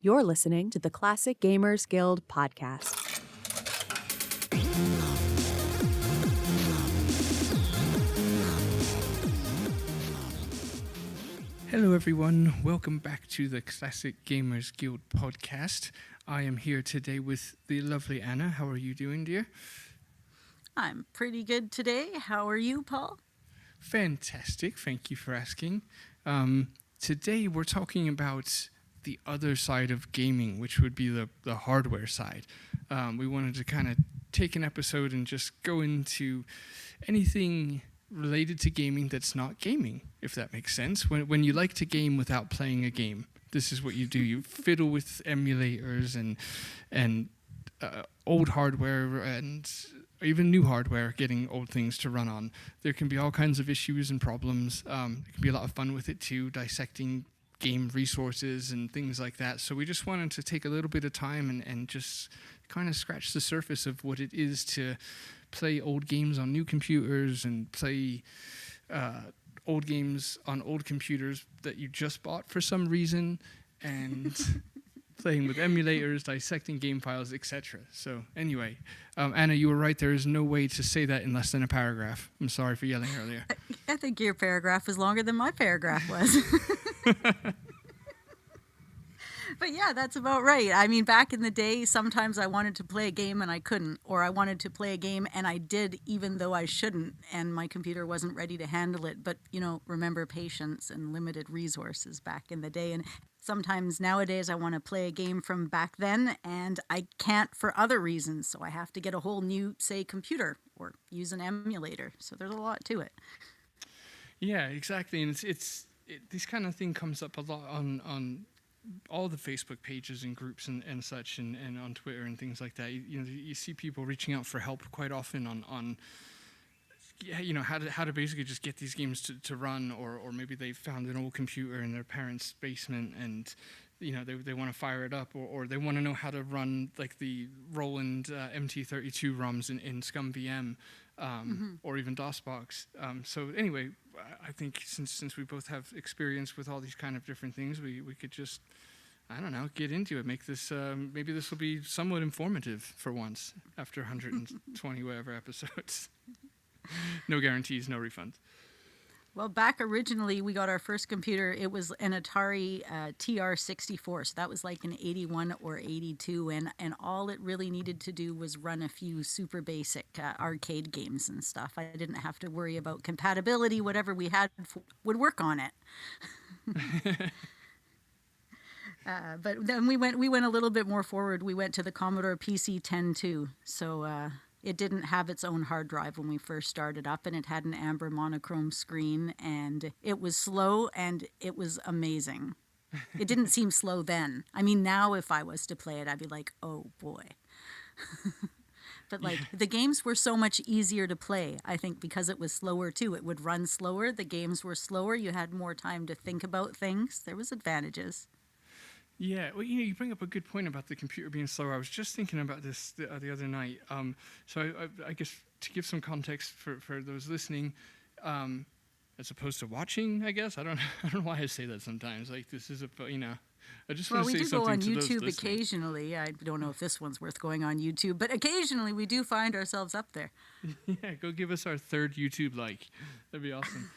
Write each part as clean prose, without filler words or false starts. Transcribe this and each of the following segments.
You're listening to the Classic Gamers Guild podcast. Hello everyone, welcome back to the Classic Gamers Guild podcast. I am here today with the lovely Anna. How are you doing, dear? I'm pretty good today. How are you, Paul? Fantastic, thank you for asking. Today we're talking about the other side of gaming, which would be the hardware side. We wanted to kind of take an episode and just go into anything related to gaming that's not gaming, if that makes sense. When you like to game without playing a game, this is what you do. You fiddle with emulators and old hardware and even new hardware, getting old things to run on. There can be all kinds of issues and problems. There can be a lot of fun with it too, dissecting game resources and things like that. So we just wanted to take a little bit of time and just kind of scratch the surface of what it is to play old games on new computers and play old games on old computers that you just bought for some reason, and playing with emulators, dissecting game files, etc. So anyway, Anna, you were right. There is no way to say that in less than a paragraph. I'm sorry for yelling earlier. I think your paragraph was longer than my paragraph was. But yeah, that's about right. I mean, back in the day, sometimes I wanted to play a game and I couldn't, or I wanted to play a game and I did even though I shouldn't, and my computer wasn't ready to handle it. But, remember patience and limited resources back in the day. And sometimes nowadays I want to play a game from back then and I can't for other reasons. So I have to get a whole new, say, computer or use an emulator. So there's a lot to it. Yeah, exactly. And this kind of thing comes up a lot on all the Facebook pages and groups and such, and on Twitter and things like that. You see people reaching out for help quite often on how to basically just get these games to run, or maybe they found an old computer in their parents' basement and they want to fire it up, or they want to know how to run like the Roland MT32 ROMs in ScumVM, or even DOSBox. So anyway, I think since we both have experience with all these kind of different things, we could just, I don't know, get into it. Make this, maybe this will be somewhat informative for once after 120 whatever episodes. No guarantees, no refunds. Well, back originally, we got our first computer. It was an Atari TR-64, so that was like an 81 or 82, and all it really needed to do was run a few super basic arcade games and stuff. I didn't have to worry about compatibility. Whatever we had would work on it. But then we went a little bit more forward. We went to the Commodore PC-10 so it didn't have its own hard drive when we first started up, and it had an amber monochrome screen, and it was slow, and it was amazing. It didn't seem slow then. I mean, now if I was to play it, I'd be like, oh boy. But the games were so much easier to play, I think, because it was slower too. It would run slower. The games were slower. You had more time to think about things. There was advantages. Yeah, well, you bring up a good point about the computer being slower. I was just thinking about this the other night. So I guess to give some context for those listening, as opposed to watching, I guess I don't know why I say that sometimes. Like, this is I just want to say something to those listening. Well, we do go on YouTube occasionally. I don't know if this one's worth going on YouTube, but occasionally we do find ourselves up there. Yeah, go give us our third YouTube like. That'd be awesome.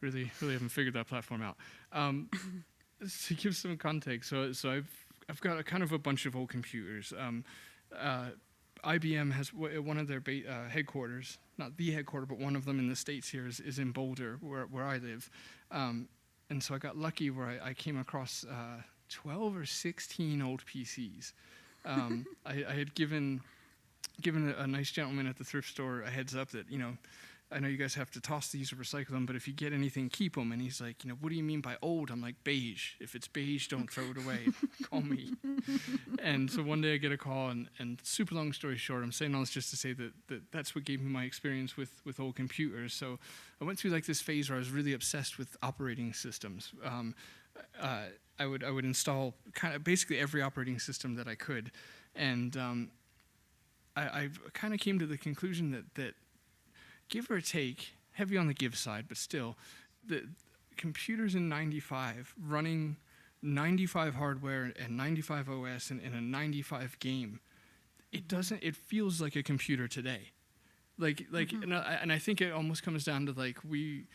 Really haven't figured that platform out. To give some context, so I've got a kind of a bunch of old computers. IBM has one of their headquarters, not the headquarter, but one of them in the States here is in Boulder, where I live. And so I got lucky where I came across 12 or 16 old PCs. I had given a nice gentleman at the thrift store a heads up that, I know you guys have to toss these or recycle them, but if you get anything, keep them. And he's like, what do you mean by old? I'm like, beige. If it's beige, don't throw it away. Call me. And so one day I get a call, and super long story short, I'm saying all this just to say that's what gave me my experience with old computers. So I went through like this phase where I was really obsessed with operating systems. I would install kind of basically every operating system that I could. And I kind of came to the conclusion that give or take, heavy on the give side, but still, the computers in 95 running 95 hardware and 95 OS and a 95 game, it feels like a computer today. And I think it almost comes down to like we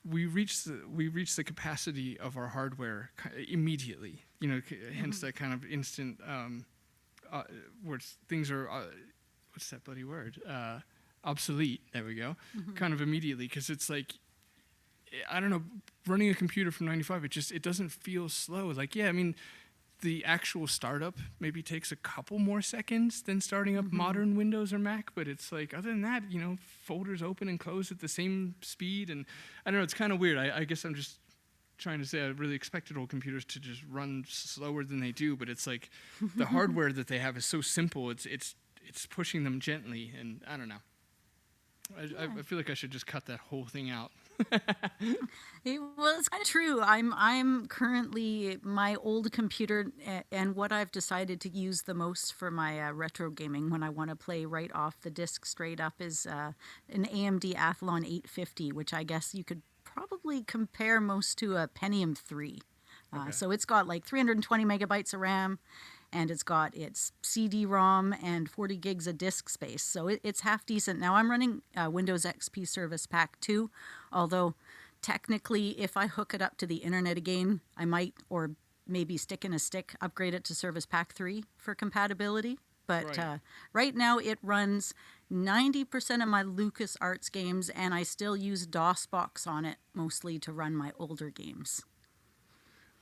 reach the capacity of our hardware immediately. Hence that kind of instant where things are what's that bloody word, obsolete. There we go. Kind of immediately, because it's like, I don't know, running a computer from 95, it doesn't feel slow. Like, yeah, I mean, the actual startup maybe takes a couple more seconds than starting up modern Windows or Mac, but it's like, other than that, folders open and close at the same speed, and I don't know, it's kind of weird. I guess I'm just trying to say I really expected old computers to just run slower than they do, but it's like the hardware that they have is so simple, it's pushing them gently, and I don't know. I feel like I should just cut that whole thing out. Well, it's kind of true. I'm currently my old computer, and what I've decided to use the most for my retro gaming when I want to play right off the disc straight up is an AMD Athlon 850, which I guess you could probably compare most to a Pentium 3. Okay. So it's got like 320 megabytes of RAM, and it's got its CD-ROM and 40 gigs of disk space. So it's half decent. Now I'm running Windows XP Service Pack 2, although technically if I hook it up to the internet again, I might, or maybe stick in a stick, upgrade it to Service Pack 3 for compatibility. But right now it runs 90% of my LucasArts games, and I still use DOSBox on it mostly to run my older games.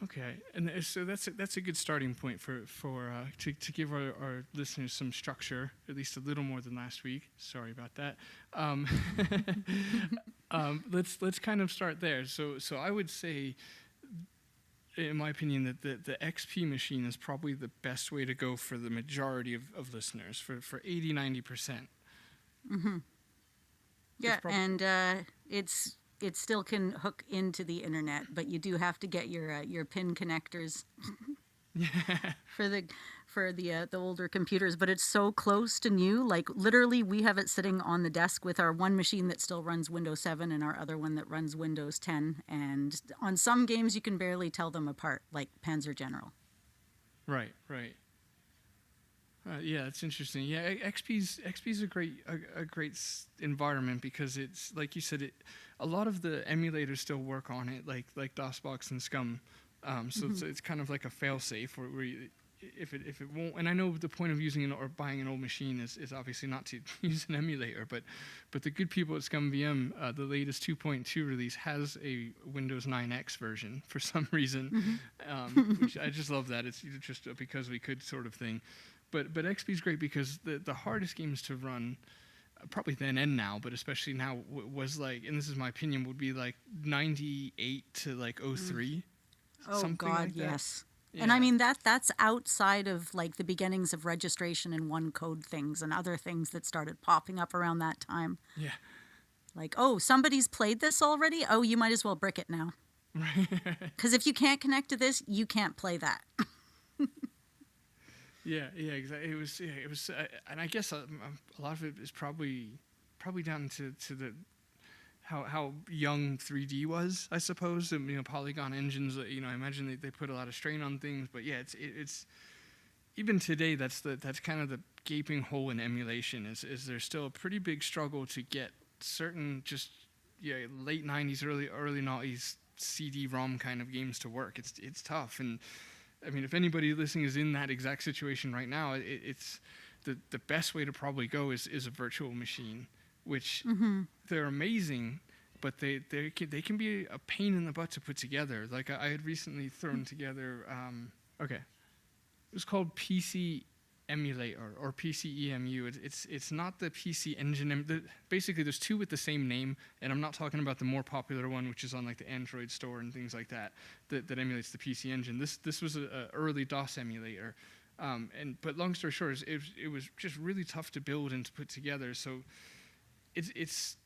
Okay, and so that's a good starting point to give our listeners some structure, at least a little more than last week. Sorry about that. Let's kind of start there. So I would say, in my opinion, that the XP machine is probably the best way to go for the majority of listeners, for 80-90%. Yeah, and it still can hook into the internet, but you do have to get your pin connectors for the older computers. But it's so close to new. Like literally, we have it sitting on the desk with our one machine that still runs Windows 7 and our other one that runs Windows 10. And on some games, you can barely tell them apart, like Panzer General. Right. Yeah, it's interesting. Yeah, XP's a great environment, because it's like you said, a lot of the emulators still work on it, like DOSBox and Scum. So it's kind of like a failsafe where if it won't. And I know the point of using or buying an old machine is obviously not to use an emulator, but the good people at Scum VM, the latest 2.2 release has a Windows 9X version for some reason, which I just love that. It's just a because we could sort of thing. But XP is great because the hardest games to run, probably then and now, but especially now, was like, and this is my opinion, would be like 98 to like 03. Oh something God, like that. yes. Yeah. And I mean that's outside of like the beginnings of registration and one code things and other things that started popping up around that time. Yeah. Like, oh, somebody's played this already? Oh, you might as well brick it now. Because if you can't connect to this, you can't play that. Yeah, exactly. It was, and I guess a lot of it is probably down to the how young 3D was, I suppose. And, polygon engines. I imagine they put a lot of strain on things. But yeah, it's even today. That's kind of the gaping hole in emulation. Is there's still a pretty big struggle to get certain late 90s, early 90s CD-ROM kind of games to work. It's tough. And I mean, if anybody listening is in that exact situation right now, it's the best way to probably go is a virtual machine, which they're amazing, but they can be a pain in the butt to put together. Like I had recently thrown together, it was called PC Emulator or PCEMU. It's not the PC Engine. Basically, there's two with the same name, and I'm not talking about the more popular one, which is on like the Android store and things like that emulates the PC Engine. This was an early DOS emulator, but long story short, it was just really tough to build and to put together. So it's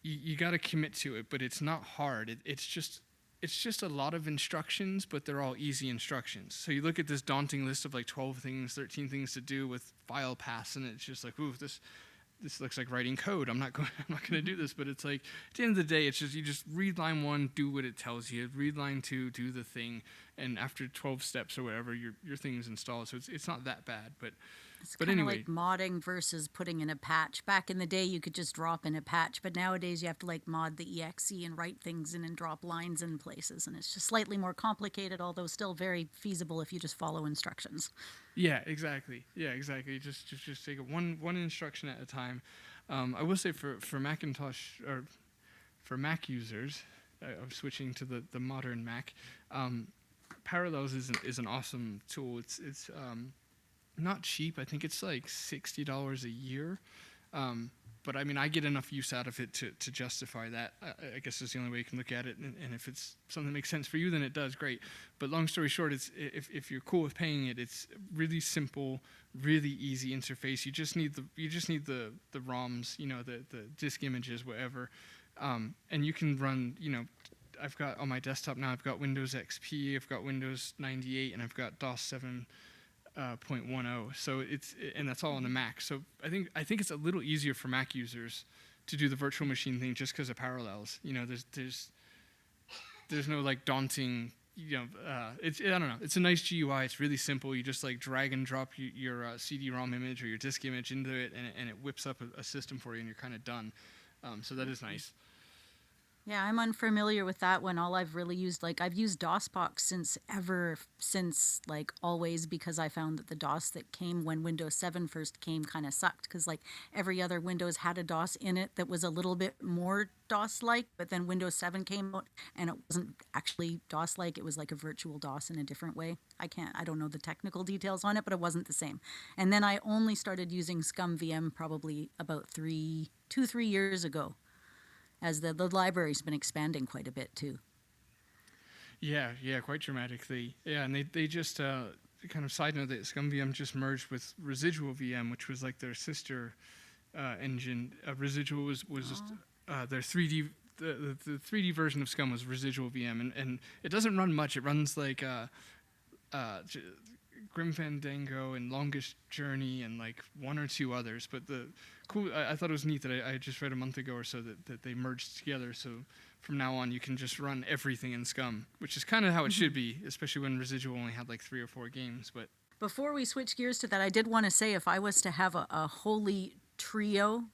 you got to commit to it, but it's not hard. It's just a lot of instructions, but they're all easy instructions. So you look at this daunting list of like 12 things, 13 things to do with file paths, and it's just like, ooh, this. this looks like writing code. I'm not going to do this, but it's like at the end of the day, it's just you just read line 1, do what it tells you. Read line 2, do the thing, and after 12 steps or whatever, your thing is installed. So it's not that bad, but. It's But kind of anyway, like modding versus putting in a patch. Back in the day, you could just drop in a patch, but nowadays you have to like mod the exe and write things in and drop lines in places, and it's just slightly more complicated, although still very feasible if you just follow instructions. yeah, exactly. Yeah, exactly. Just take it one instruction at a time. I will say for Macintosh or for Mac users, I'm switching to the modern Mac. Parallels is an awesome tool. It's not cheap. I think it's like $60 a year. But I mean, I get enough use out of it to justify that. I guess that's the only way you can look at it. And if it's something that makes sense for you, then it does, great. But long story short, it's if you're cool with paying it, it's really simple, really easy interface. You just need the ROMs, the disk images, whatever, and you can run. I've got on my desktop now. I've got Windows XP, I've got Windows 98, and I've got DOS 7. 0.10, so and that's all on the Mac. So I think it's a little easier for Mac users to do the virtual machine thing just because of Parallels. There's no like daunting. I don't know. It's a nice GUI. It's really simple. You just like drag and drop your CD-ROM image or your disk image into it, and it whips up a system for you, and you're kind of done. So that is nice. Yeah, I'm unfamiliar with that one. All I've really used, I've used DOSBox since always, because I found that the DOS that came when Windows 7 first came kind of sucked, because every other Windows had a DOS in it that was a little bit more DOS-like, but then Windows 7 came out and it wasn't actually DOS-like. It was like a virtual DOS in a different way. I don't know the technical details on it, but it wasn't the same. And then I only started using ScumVM probably about 2-3 years ago, as the library's been expanding quite a bit too. Yeah, quite dramatically. Yeah, and they just kind of side note that ScumVM just merged with Residual VM, which was like their sister engine. Residual was just their 3D. The 3D version of Scum was Residual VM, and it doesn't run much. It runs like Grim Fandango and Longest Journey and like one or two others. But I thought it was neat that I just read a month ago or so that they merged together. So from now on, you can just run everything in Scum, which is kind of how it should be, especially when Residual only had like 3 or 4 games. But before we switch gears to that, I did want to say, if I was to have a holy trio,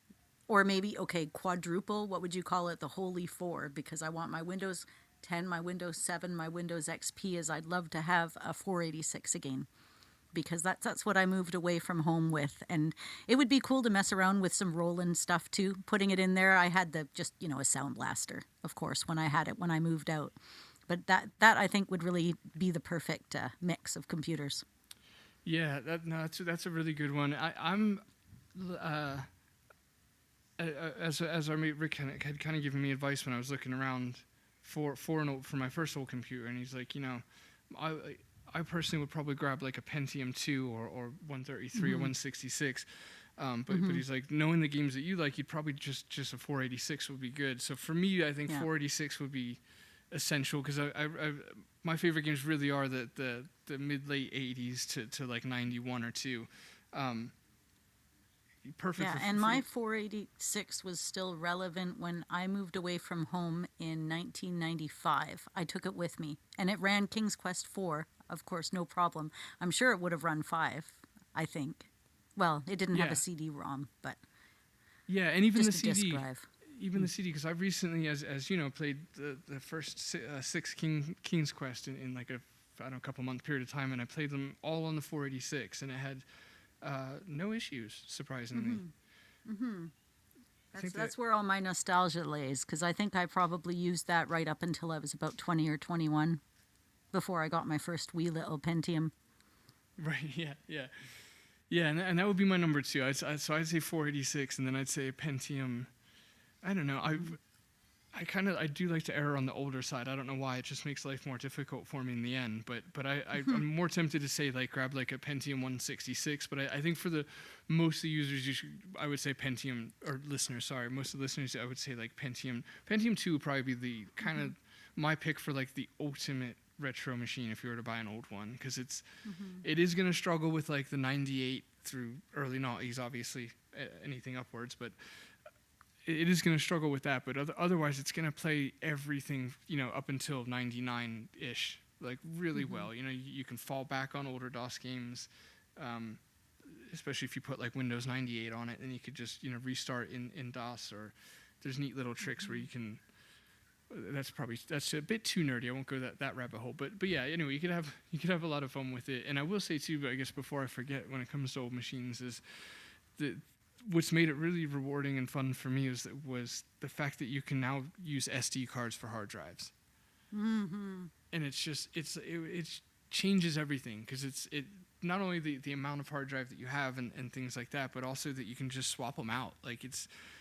or maybe, quadruple, what would you call it? The holy 4, because I want my Windows 10, my Windows 7, my Windows XP, is I'd love to have a 486 again, because that's what I moved away from home with. And it would be cool to mess around with some Roland stuff too, putting it in there. I had a Sound Blaster, of course, when I moved out. But that I think would really be the perfect mix of computers. yeah, that's a really good one. I'm as our mate Rick had kind of given me advice when I was looking around for my first old computer, and he's like, I personally would probably grab like a Pentium 2 or 133 or 166. But he's like, knowing the games that you like, you'd probably just a 486 would be good. So for me, I think 486 would be essential, because my favorite games really are the mid-late 80s to like 91 or 2. Perfect. Yeah, and my 486 was still relevant when I moved away from home in 1995. I took it with me, and it ran King's Quest 4, of course, no problem. I'm sure it would have run 5, I think. Well, it didn't have a CD-ROM, but yeah, and even just the a CD, disk drive. the CD, because I've recently, as you know, played the first 6 King's Quest in like a couple month period of time, and I played them all on the 486, and it had no issues, surprisingly. That's where all my nostalgia lays, because I think I probably used that right up until I was about 20 or 21, before I got my first wee little Pentium. Right, yeah, and that would be my number 2. So I'd say 486, and then I'd say Pentium. I don't know. I do like to err on the older side. I don't know why. It just makes life more difficult for me in the end. But I'm more tempted to say grab like a Pentium 166. But I think for most of the users, I would say Pentium, or listeners, sorry, most of the listeners, I would say like Pentium. Pentium 2 would probably be the kind of my pick for like the ultimate retro machine if you were to buy an old one, because it is going to struggle with like the 98 through early noughties, obviously, anything upwards, but it is going to struggle with that. But otherwise, it's going to play everything, up until 99-ish, like really well. You can fall back on older DOS games, especially if you put like Windows 98 on it, and you could just restart in DOS. Or there's neat little tricks where you can. That's a bit too nerdy. I won't go that rabbit hole. But yeah, anyway, you could have a lot of fun with it. And I will say too, I guess before I forget, when it comes to old machines, is what's made it really rewarding and fun for me was the fact that you can now use SD cards for hard drives. Mm-hmm. And it changes everything, because it not only the amount of hard drive that you have and things like that, but also that you can just swap them out. Like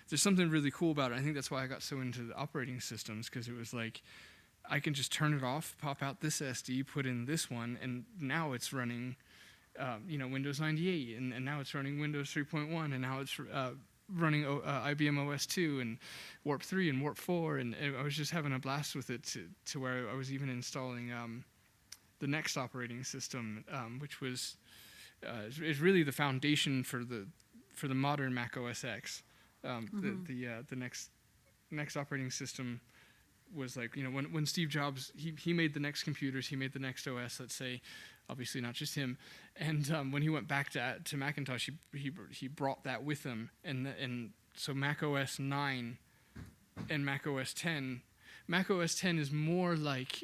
there's something really cool about it. I think that's why I got so into the operating systems, because it was like I can just turn it off, pop out this SD, put in this one, and now it's running Windows 98, and now it's running Windows 3.1, and now it's running IBM OS 2 and Warp 3 and Warp 4, and I was just having a blast with it to where I was even installing the next operating system, which was is really the foundation for the modern Mac OS X. The next operating system was like, when Steve Jobs he made the next computers, he made the next OS, let's say, obviously not just him, and when he went back to Macintosh, he brought that with him, and so Mac OS 9 and Mac OS 10. Mac OS 10 is more like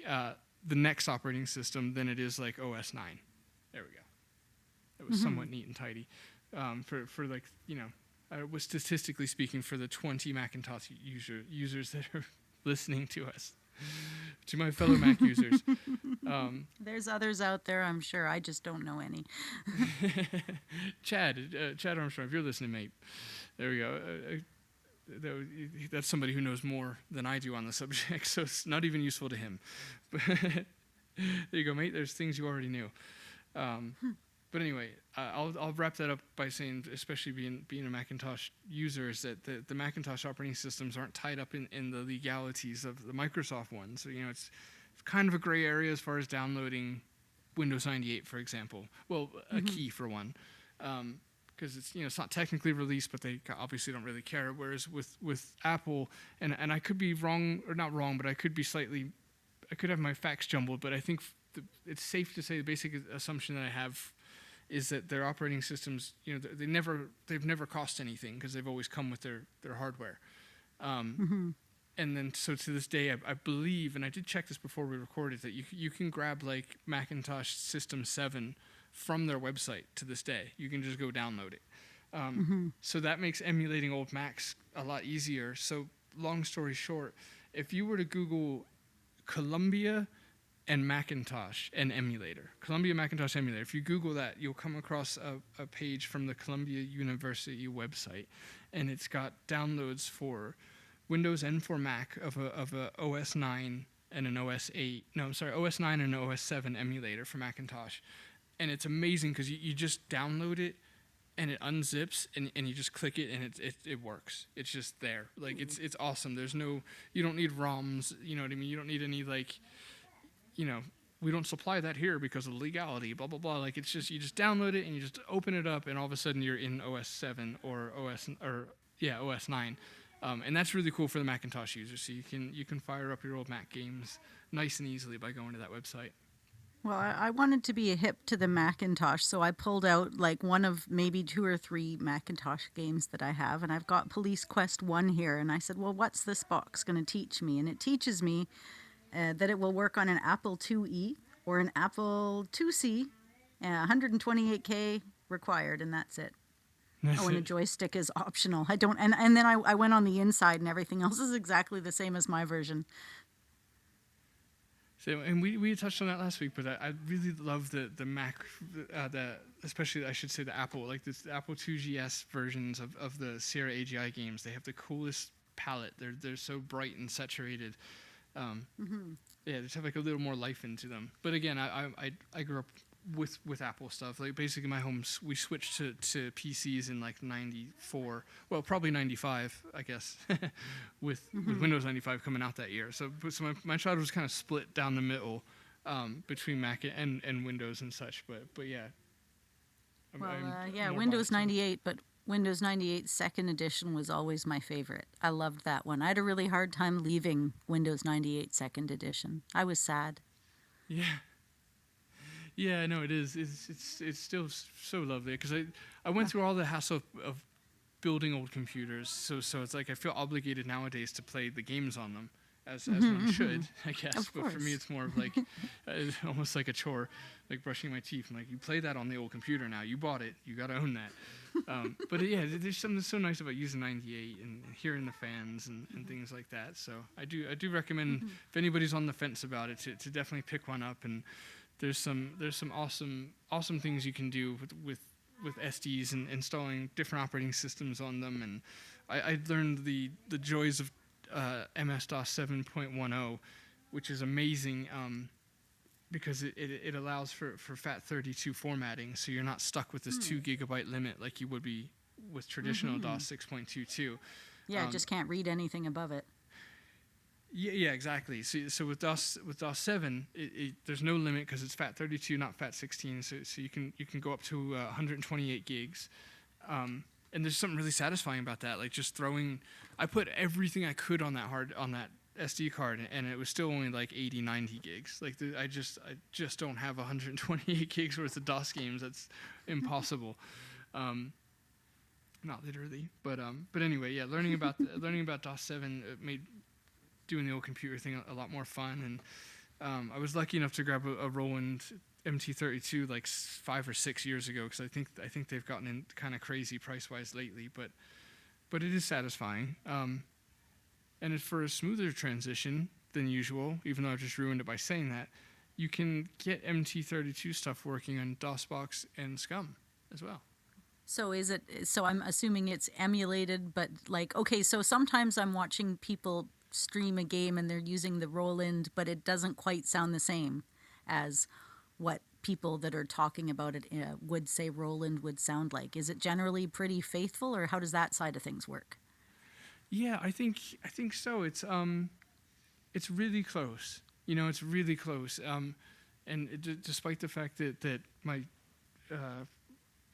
the next operating system than it is like OS 9. There we go. It was somewhat neat and tidy. For like, was statistically speaking, for the 20 Macintosh users that are listening to us, to my fellow Mac users. There's others out there, I'm sure. I just don't know any. Chad Armstrong, if you're listening, mate. There we go. That's somebody who knows more than I do on the subject, so it's not even useful to him. But there you go, mate. There's things you already knew. But anyway, I'll wrap that up by saying, especially being a Macintosh user, is that the Macintosh operating systems aren't tied up in the legalities of the Microsoft ones. So, it's kind of a gray area as far as downloading Windows 98, for example. Well, a key for one. Because it's not technically released, but they obviously don't really care. Whereas with Apple, and I could be wrong, or not wrong, but I could have my facts jumbled, but I think it's safe to say the basic assumption that I have is that their operating systems, they've never cost anything, because they've always come with their hardware. And then, so to this day, I believe, and I did check this before we recorded, that you can grab like Macintosh System 7 from their website to this day. You can just go download it. So that makes emulating old Macs a lot easier. So long story short, if you were to Google Columbia and Macintosh and emulator, Columbia Macintosh emulator, if you Google that, you'll come across a page from the Columbia University website, and it's got downloads for Windows and for Mac of a OS 9 and an OS 8. No, I'm sorry, OS 9 and an OS 7 emulator for Macintosh. And it's amazing, because you just download it, and it unzips, and you just click it, and it works. It's just there. Like, it's awesome. You don't need ROMs, you know what I mean? You don't need any, like, we don't supply that here because of legality, blah, blah, blah. Like, it's just, you just download it, and you just open it up, and all of a sudden you're in OS 7 or OS 9. And that's really cool for the Macintosh user. So you can fire up your old Mac games nice and easily by going to that website. Well, I wanted to be hip to the Macintosh, so I pulled out like one of maybe 2 or 3 Macintosh games that I have, and I've got Police Quest 1 here, and I said, well, what's this box going to teach me? And it teaches me that it will work on an Apple IIe or an Apple IIc, 128K required, and that's it. And a joystick is optional. I don't, and then I went on the inside, and everything else is exactly the same as my version. So, and we touched on that last week, but I really love the Mac, especially, I should say, the Apple, like the Apple IIgs versions of the Sierra AGI games. They have the coolest palette. They're so bright and saturated. Yeah, they just have like a little more life into them. But again, I grew up with Apple stuff. Like, basically, my home, we switched to PCs in like 94, well, probably 95, I guess, with Windows 95 coming out that year. So my childhood was kind of split down the middle between Mac and Windows and such. But yeah. Well, I'm yeah, more Windows biased, so. 98, but Windows 98 second edition was always my favorite. I loved that one. I had a really hard time leaving Windows 98 second edition. I was sad. Yeah. Yeah, no, it is. It's still so lovely because I went through all the hassle of building old computers, so it's like I feel obligated nowadays to play the games on them, as one should, I guess. Of But for me, course. it's more of like almost like a chore, like brushing my teeth. I'm like, you play that on the old computer now. You bought it. You got to own that. But yeah, there's something so nice about using 98 and hearing the fans and things like that. So I do recommend if anybody's on the fence about it to definitely pick one up. And there's some awesome things you can do with SDs and installing different operating systems on them. And I learned the joys of MS-DOS 7.10, which is amazing because it allows for FAT32 formatting, so you're not stuck with this 2 gigabyte limit like you would be with traditional DOS 6.22. Yeah, just can't read anything above it. Yeah, exactly. So with DOS 7, there's no limit because it's FAT32, not FAT16. So you can go up to 128 gigs, and there's something really satisfying about that. Like just throwing, I put everything I could on that SD card, and it was still only like 80, 90 gigs. Like I just don't have 128 gigs worth of DOS games. That's impossible. Not literally, but anyway, yeah. Learning about DOS 7 made doing the old computer thing a lot more fun. And I was lucky enough to grab a Roland MT32 like 5 or 6 years ago because I think they've gotten in kind of crazy price wise lately, but it is satisfying. And for a smoother transition than usual, even though I've just ruined it by saying that, you can get MT32 stuff working on DOSBox and Scum as well. So is it? So I'm assuming it's emulated, but like, okay, so sometimes I'm watching people stream a game and they're using the Roland, but it doesn't quite sound the same as what people that are talking about it would say Roland would sound like. Is it generally pretty faithful, or how does that side of things work? Yeah, I think so. It's really close. It's really close. And despite the fact that my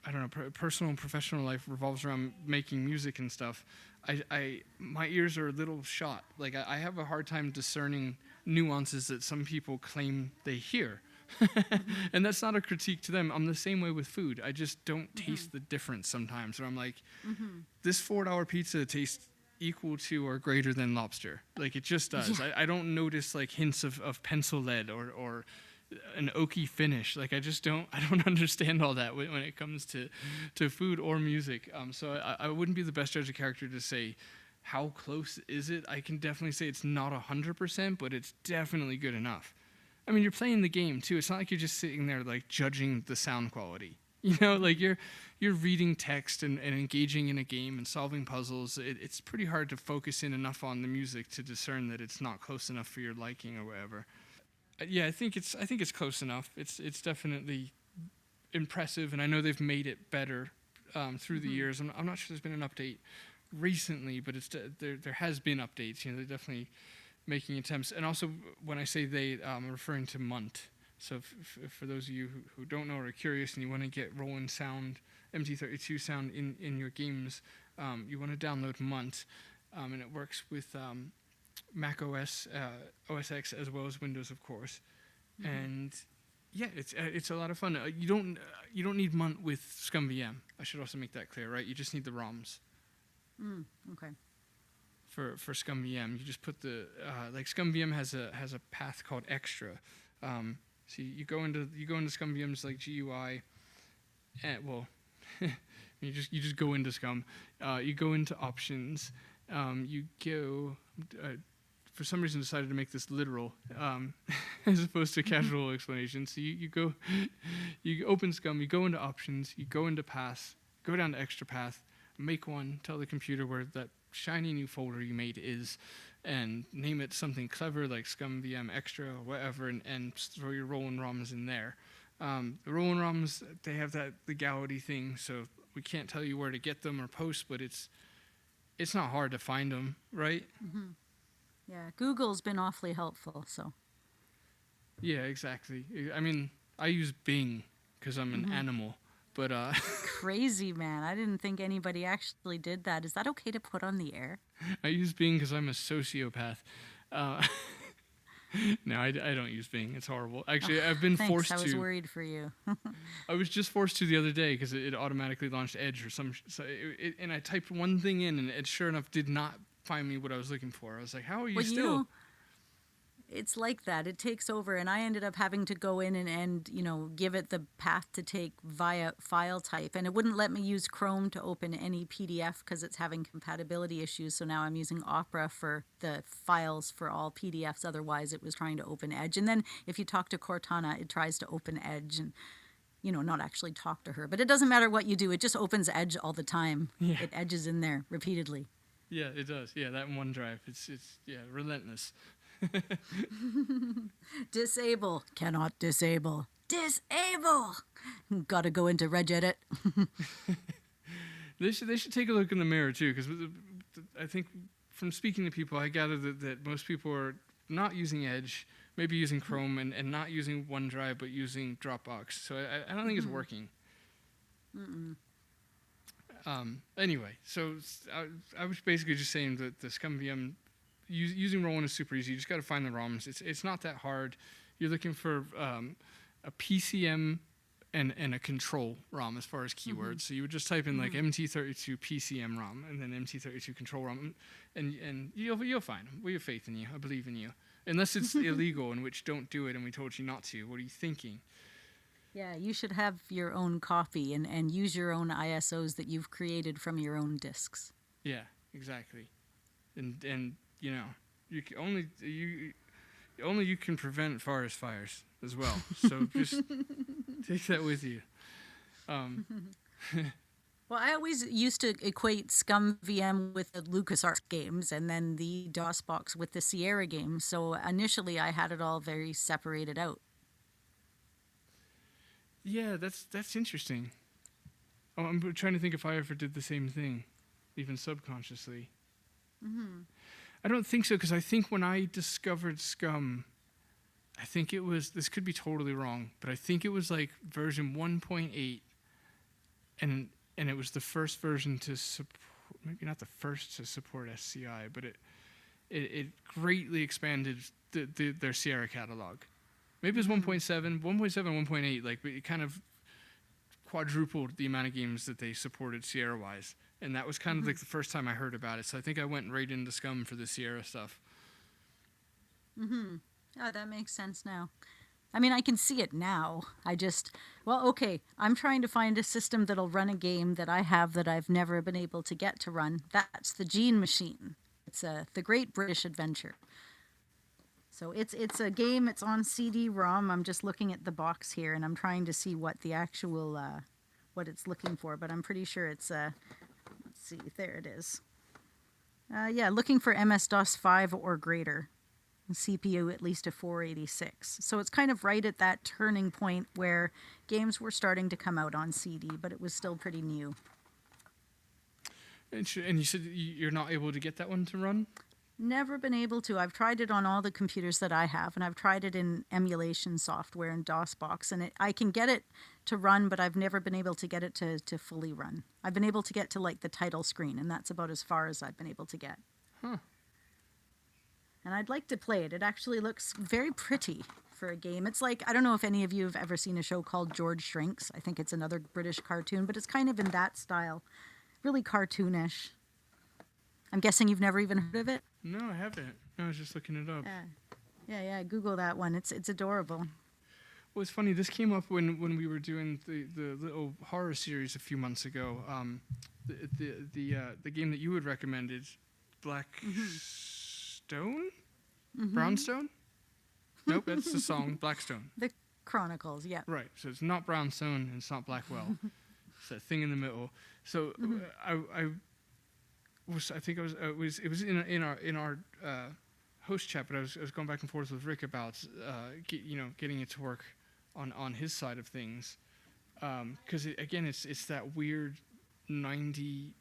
I don't know, personal and professional life revolves around making music and stuff, my ears are a little shot. Like I have a hard time discerning nuances that some people claim they hear. And that's not a critique to them. I'm the same way with food. I just don't taste the difference sometimes. Where I'm like, this $4 pizza tastes equal to or greater than lobster. Like it just does. Yeah. I don't notice like hints of pencil lead or an oaky finish. Like I don't understand all that when it comes to food or music. So I wouldn't be the best judge of character to say how close is it. I can definitely say it's not 100%, but it's definitely good enough. I mean, you're playing the game too. It's not like you're just sitting there like judging the sound quality. Like you're reading text and engaging in a game and solving puzzles. It's pretty hard to focus in enough on the music to discern that it's not close enough for your liking or whatever. Yeah, I think it's close enough. It's definitely impressive, and I know they've made it better through the years. I'm not sure there's been an update recently, but there has been updates. They're definitely making attempts. And also, when I say they, I'm referring to Munt. So for those of you who don't know or are curious and you want to get Roland sound, MT32 sound in your games, you want to download Munt, and it works with Mac OS, OS X, as well as Windows, of course. And yeah, it's a lot of fun. You don't need Munt with ScumVM. I should also make that clear, right? You just need the ROMs. Okay. For ScumVM, you just put the like ScumVM has a path called Extra. So you go into ScumVM's like GUI, and well, you just go into Scum. You go into Options. You go. For some reason, decided to make this literal as opposed to casual explanation. So you open Scum. You go into Options. You go into Path. Go down to Extra Path. Make one. Tell the computer where that shiny new folder you made is, and name it something clever like ScumVM Extra or whatever, and throw your Roland ROMs in there. The Roland ROMs, they have that legality thing, so we can't tell you where to get them or post, but it's not hard to find them, right? Yeah, Google's been awfully helpful. So. Yeah, exactly. I mean, I use Bing because I'm an animal, But Crazy, man. I didn't think anybody actually did that. Is that okay to put on the air? I use Bing because I'm a sociopath. Uh, no, I don't use Bing. It's horrible. Actually, I've been Thanks. forced I was to. worried for you. I was just forced to the other day because it automatically launched Edge or some. And I typed one thing in, and it sure enough did not find me what I was looking for. I was like, "How are you Well, still?" you know, it's like that. It takes over, and I ended up having to go in and give it the path to take via file type, and it wouldn't let me use Chrome to open any PDF because it's having compatibility issues. So now I'm using Opera for the files for all PDFs. Otherwise, it was trying to open Edge, and then if you talk to Cortana, it tries to open Edge, and not actually talk to her. But it doesn't matter what you do; it just opens Edge all the time. Yeah. It edges in there repeatedly. Yeah, it does. Yeah, that OneDrive. It's relentless. Disable. Cannot disable. Disable. Gotta go into regedit. They should take a look in the mirror too, because I think from speaking to people, I gather that most people are not using Edge, maybe using Chrome, and not using OneDrive, but using Dropbox. So I don't think it's working. Anyway, so I was basically just saying that the ScumVM using Roland is super easy. You just got to find the ROMs. It's not that hard. You're looking for a PCM and a control ROM as far as keywords. So you would just type in like MT32 PCM ROM and then MT32 control ROM, and you'll find them. We have faith in you. I believe in you. Unless it's illegal, in which don't do it, and we told you not to. What are you thinking? Yeah, you should have your own copy and use your own ISOs that you've created from your own disks. Yeah, exactly. And you can only you can prevent forest fires as well. So just take that with you. Well, I always used to equate ScumVM with the LucasArts games and then the DOSBox with the Sierra games. So initially I had it all very separated out. Yeah, that's interesting. Oh, I'm trying to think if I ever did the same thing, even subconsciously. I don't think so, because I think when I discovered Scum, I think it was, this could be totally wrong, but I think it was like version 1.8, and it was the first version to support, maybe not the first to support SCI, but it greatly expanded their Sierra catalog. Maybe it was 1.7, 1.8, like it kind of quadrupled the amount of games that they supported Sierra-wise. And that was kind of like the first time I heard about it. So I think I went right into Scum for the Sierra stuff. Oh, that makes sense now. I mean, I can see it now. Okay, I'm trying to find a system that'll run a game that I have that I've never been able to get to run. That's the Gene Machine. It's the Great British Adventure. So it's a game. It's on CD-ROM. I'm just looking at the box here, and I'm trying to see what the actual what it's looking for. But I'm pretty sure it's let's see. There it is. Yeah, looking for MS-DOS 5 or greater. CPU at least a 486. So it's kind of right at that turning point where games were starting to come out on CD, but it was still pretty new. And you said you're not able to get that one to run? Never been able to. I've tried it on all the computers that I have, and I've tried it in emulation software and DOSBox, and I can get it to run, but I've never been able to get it to fully run. I've been able to get to like the title screen, and that's about as far as I've been able to get. Huh. And I'd like to play it. It actually looks very pretty for a game. It's like, I don't know if any of you have ever seen a show called George Shrinks. I think it's another British cartoon, but it's kind of in that style. Really cartoonish. I'm guessing you've never even heard of it? No, I haven't. I was just looking it up. Yeah. Google that one. It's adorable. Well, it's funny. This came up when we were doing the little horror series a few months ago. The game that you had recommended, Blackstone? Brownstone? Nope, that's the song, Blackstone. The Chronicles, yeah. Right. So it's not Brownstone and it's not Blackwell. It's that thing in the middle. So it was in our host chat, but I was going back and forth with Rick about getting it to work on his side of things, because it's that weird 90.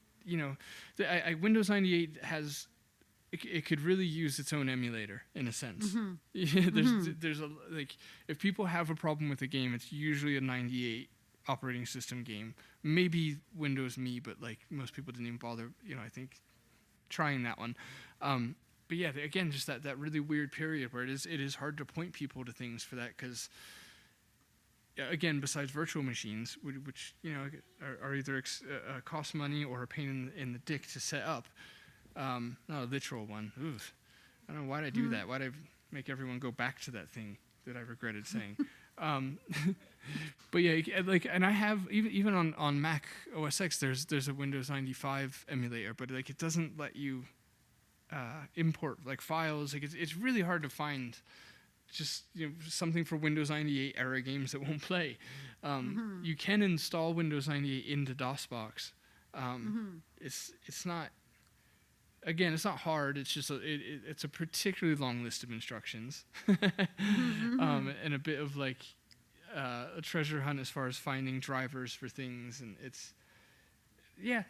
Windows 98 has. It could really use its own emulator in a sense. Yeah, there's a if people have a problem with a game, it's usually a 98 operating system game. Maybe Windows Me, but like most people didn't even bother, I think, trying that one. But yeah, again, just that really weird period where it is hard to point people to things for that, because again, besides virtual machines, which are either cost money or a pain in the dick to set up, not a literal one. Oof. I don't know why did I do that. Why did I make everyone go back to that thing that I regretted saying? But yeah, and I have even on Mac OS X, there's a Windows 95 emulator, but like it doesn't let you import like files. Like it's really hard to find just something for Windows 98 era games that won't play. You can install Windows 98 into DOSBox. It's not. Again, it's not hard. It's just it's a particularly long list of instructions, and a bit of like a treasure hunt as far as finding drivers for things, and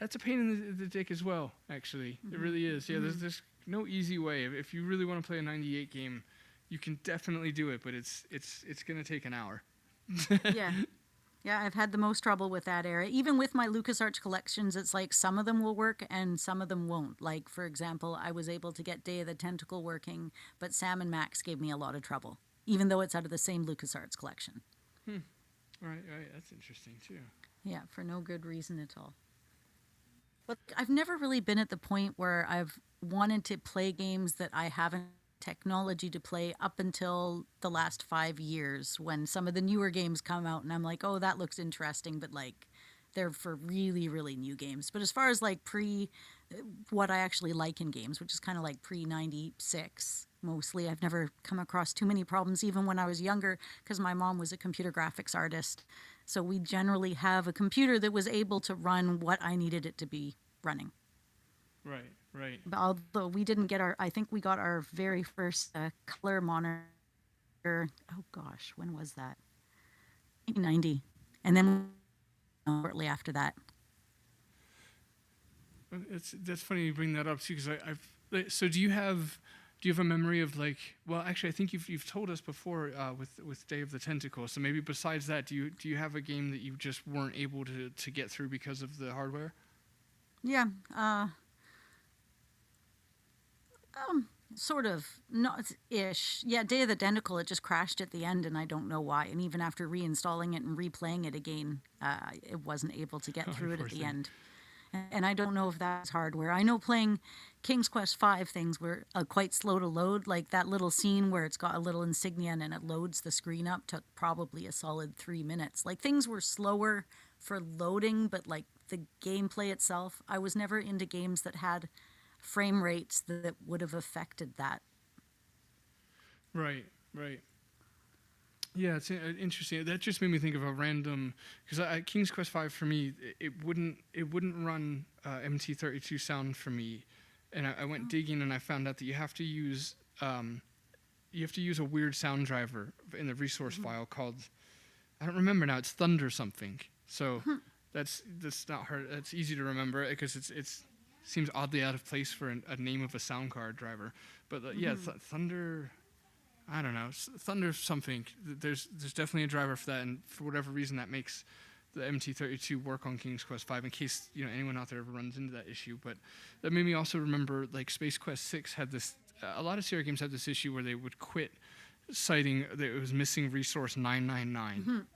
that's a pain in the dick as well. Actually, it really is. Yeah, there's no easy way. If you really want to play a 98 game, you can definitely do it, but it's gonna take an hour. Yeah. Yeah, I've had the most trouble with that area. Even with my LucasArts collections, it's like some of them will work and some of them won't. Like, for example, I was able to get Day of the Tentacle working, but Sam and Max gave me a lot of trouble, even though it's out of the same LucasArts collection. Right. That's interesting, too. Yeah, for no good reason at all. But I've never really been at the point where I've wanted to play games that I haven't technology to play up until the last 5 years, when some of the newer games come out and I'm like, oh, that looks interesting, but like they're for really, really new games. But as far as like what I actually like in games, which is kind of like pre-96 mostly, I've never come across too many problems, even when I was younger, because my mom was a computer graphics artist. So we generally have a computer that was able to run what I needed it to be running. Right. But although we didn't get I think we got our very first color monitor. Oh gosh, when was that? 1990, and then shortly after that. That's funny you bring that up too, because so do you have a memory of like? Well, actually, I think you've told us before with Day of the Tentacle. So maybe besides that, do you have a game that you just weren't able to get through because of the hardware? Yeah. Sort of, not-ish. Yeah, Day of the Tentacle, it just crashed at the end, and I don't know why. And even after reinstalling it and replaying it again, it wasn't able to get through it at the end. And I don't know if that's hardware. I know playing King's Quest V things were quite slow to load. Like that little scene where it's got a little insignia and it loads the screen up took probably a solid 3 minutes. Like things were slower for loading, but like the gameplay itself, I was never into games that had frame rates that would have affected that. Right. Yeah, it's interesting. That just made me think of a random, because King's Quest V for me, it wouldn't run MT32 sound for me, and I went digging and I found out that you have to use a weird sound driver in the resource file called, I don't remember now. It's Thunder something. So that's not hard. That's easy to remember because it's seems oddly out of place for a name of a sound card driver. But Thunder, I don't know, Thunder something. There's definitely a driver for that, and for whatever reason that makes the MT32 work on King's Quest V, in case anyone out there ever runs into that issue. But that made me also remember like Space Quest 6 had this. A lot of Sierra games had this issue where they would quit citing that it was missing resource 999.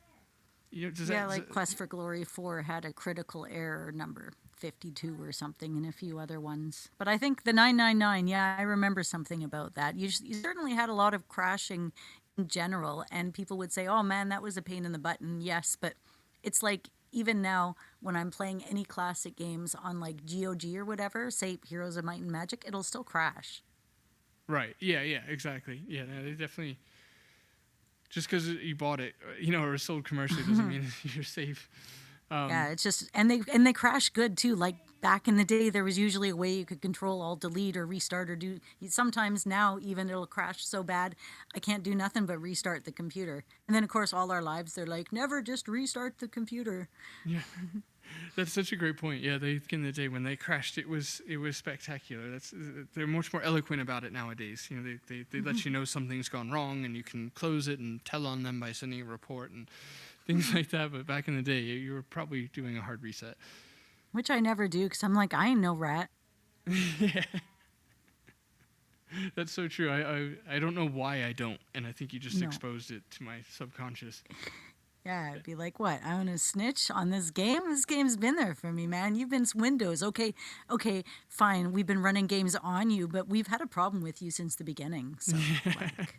Quest for Glory 4 had a critical error number 52 or something, and a few other ones. But I think the 999, yeah, I remember something about that. You certainly had a lot of crashing in general, and people would say, oh man, that was a pain in the butt. And yes, but it's like even now when I'm playing any classic games on like GOG or whatever, say Heroes of Might and Magic, it'll still crash. Right. Yeah, exactly. Yeah, no, they definitely. Just because you bought it, or was sold commercially doesn't mean you're safe. Yeah, it's just, and they crash good too. Like back in the day, there was usually a way you could control alt delete or restart or do. Sometimes now even it'll crash so bad I can't do nothing but restart the computer. And then of course all our lives they're like, never just restart the computer. Yeah, that's such a great point. Yeah, in the day when they crashed, it was spectacular. They're much more eloquent about it nowadays. They let you know something's gone wrong and you can close it and tell on them by sending a report and things like that. But back in the day, you were probably doing a hard reset. Which I never do because I'm like, I ain't no rat. Yeah. That's so true. I don't know why I don't, and I think you just No. exposed it to my subconscious. Yeah, I'd be like, what? I want to snitch on this game? This game's been there for me, man. You've been Windows. Okay, fine. We've been running games on you, but we've had a problem with you since the beginning. So, like,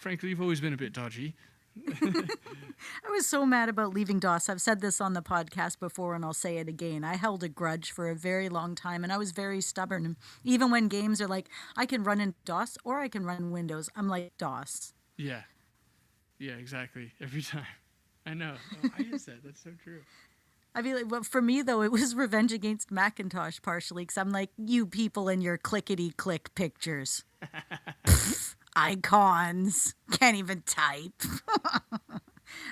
Frankly, you've always been a bit dodgy. I was so mad about leaving DOS. I've said this on the podcast before, and I'll say it again. I held a grudge for a very long time, and I was very stubborn. Even when games are like, I can run in DOS or I can run in Windows, I'm like, DOS. Yeah. Yeah, exactly. Every time. I know. Oh, why is that? That's so true. I mean, like, well, for me, though, it was revenge against Macintosh partially, because I'm like, you people and your clickety-click pictures. Icons. Can't even type. I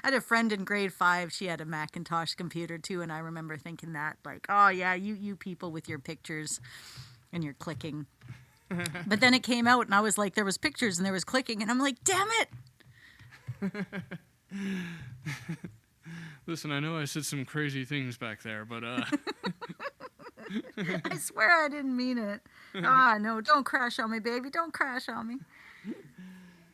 had a friend in grade 5. She had a Macintosh computer, too, and I remember thinking that, like, oh, yeah, you people with your pictures and your clicking. But then it came out, and I was like, there was pictures and there was clicking, and I'm like, damn it! Listen, I know I said some crazy things back there, but I swear I didn't mean it. No, don't crash on me, baby. Don't crash on me.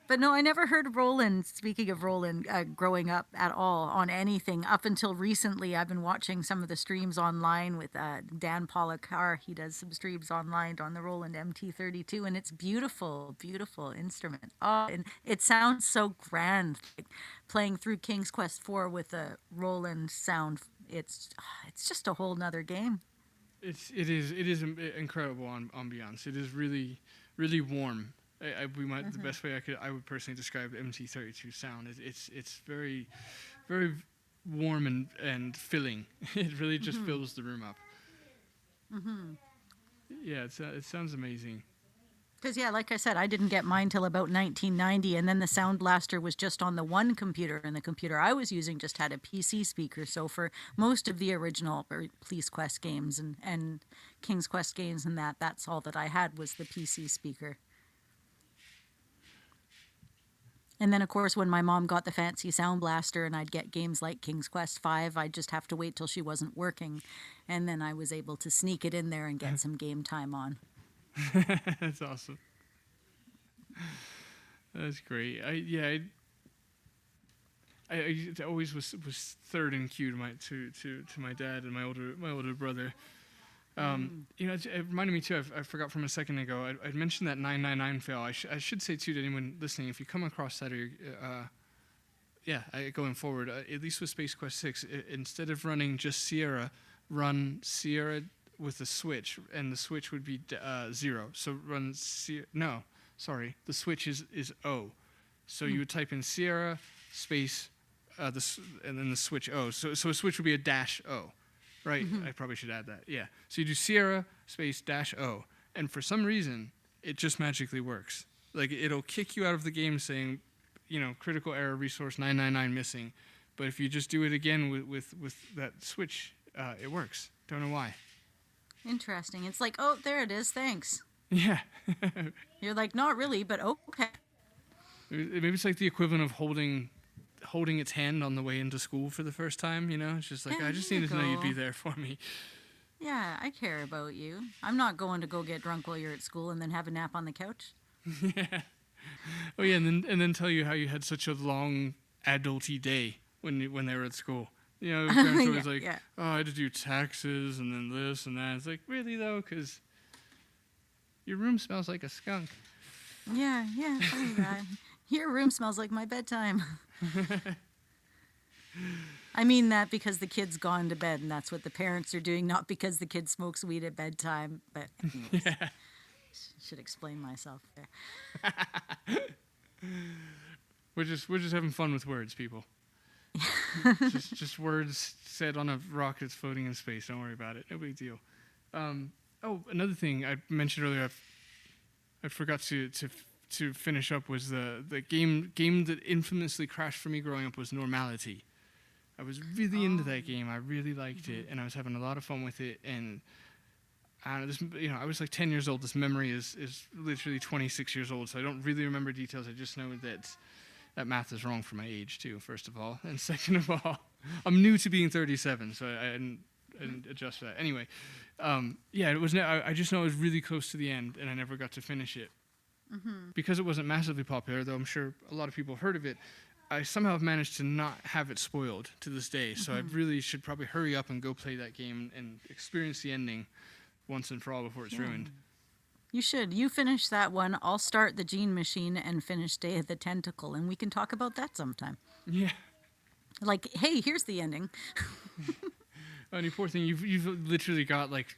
But no, I never heard Roland, speaking of Roland, growing up at all on anything. Up until recently, I've been watching some of the streams online with Dan Polakar. He does some streams online on the Roland MT32, and it's beautiful, beautiful instrument. Oh, and it sounds so grand. Like playing through King's Quest IV with a Roland sound, it's just a whole nother game. it is incredible ambiance. It is really, really warm. The best way I would personally describe the MT32 sound is it's very, very warm and filling. It really just fills the room up. Yeah, it sounds amazing. Because, yeah, like I said, I didn't get mine till about 1990, and then the Sound Blaster was just on the one computer, and the computer I was using just had a PC speaker. So for most of the original Police Quest games and King's Quest games and that's all that I had was the PC speaker. And then, of course, when my mom got the fancy Sound Blaster and I'd get games like King's Quest V, I'd just have to wait till she wasn't working. And then I was able to sneak it in there and get some game time on. That's awesome. That's great. I always was third in queue to my dad and my older brother. It reminded me too. I forgot from a second ago. I'd mentioned that 999 fail. I should say too to anyone listening, if you come across that, going forward, at least with Space Quest 6, instead of running just Sierra, run Sierra with a switch, and the switch would be 0. So run the switch is O. So you would type in Sierra space and then the switch O. So a switch would be a dash O. Right, I probably should add that. Yeah. So you do Sierra space dash O, and for some reason, it just magically works. Like it'll kick you out of the game saying, critical error resource 999 missing. But if you just do it again with that switch, it works. Don't know why. Interesting. It's like, oh, there it is. Thanks. Yeah. You're like, not really, but okay. Maybe it's like the equivalent of holding its hand on the way into school for the first time, It's just like, I just needed to know you'd be there for me. Yeah, I care about you. I'm not going to go get drunk while you're at school and then have a nap on the couch. Yeah. Oh yeah, and then tell you how you had such a long adulty day when they were at school. Parents always oh, I had to do taxes and then this and that. It's like, really though? Because your room smells like a skunk. Yeah. Oh, God. Your room smells like my bedtime. I mean that because the kid's gone to bed, and that's what the parents are doing, not because the kid smokes weed at bedtime. But anyways, yeah. Should explain myself there. We're just having fun with words, people. just words said on a rock that's floating in space. Don't worry about it. No big deal. Another thing I mentioned earlier, I forgot to finish up was the game that infamously crashed for me growing up was Normality. I was really into that game. I really liked it, and I was having a lot of fun with it. And I don't know, I was like 10 years old. This memory is literally 26 years old, so I don't really remember details. I just know that that math is wrong for my age too, first of all, and second of all, I'm new to being 37, so I didn't adjust for that. Anyway, yeah, it was. I just know it was really close to the end, and I never got to finish it because it wasn't massively popular. Though I'm sure a lot of people have heard of it. I somehow have managed to not have it spoiled to this day. So I really should probably hurry up and go play that game and experience the ending once and for all before it's ruined. You should. You finish that one. I'll start the Gene Machine and finish Day of the Tentacle, and we can talk about that sometime. Yeah. Like, hey, here's the ending. Only poor thing, you've literally got like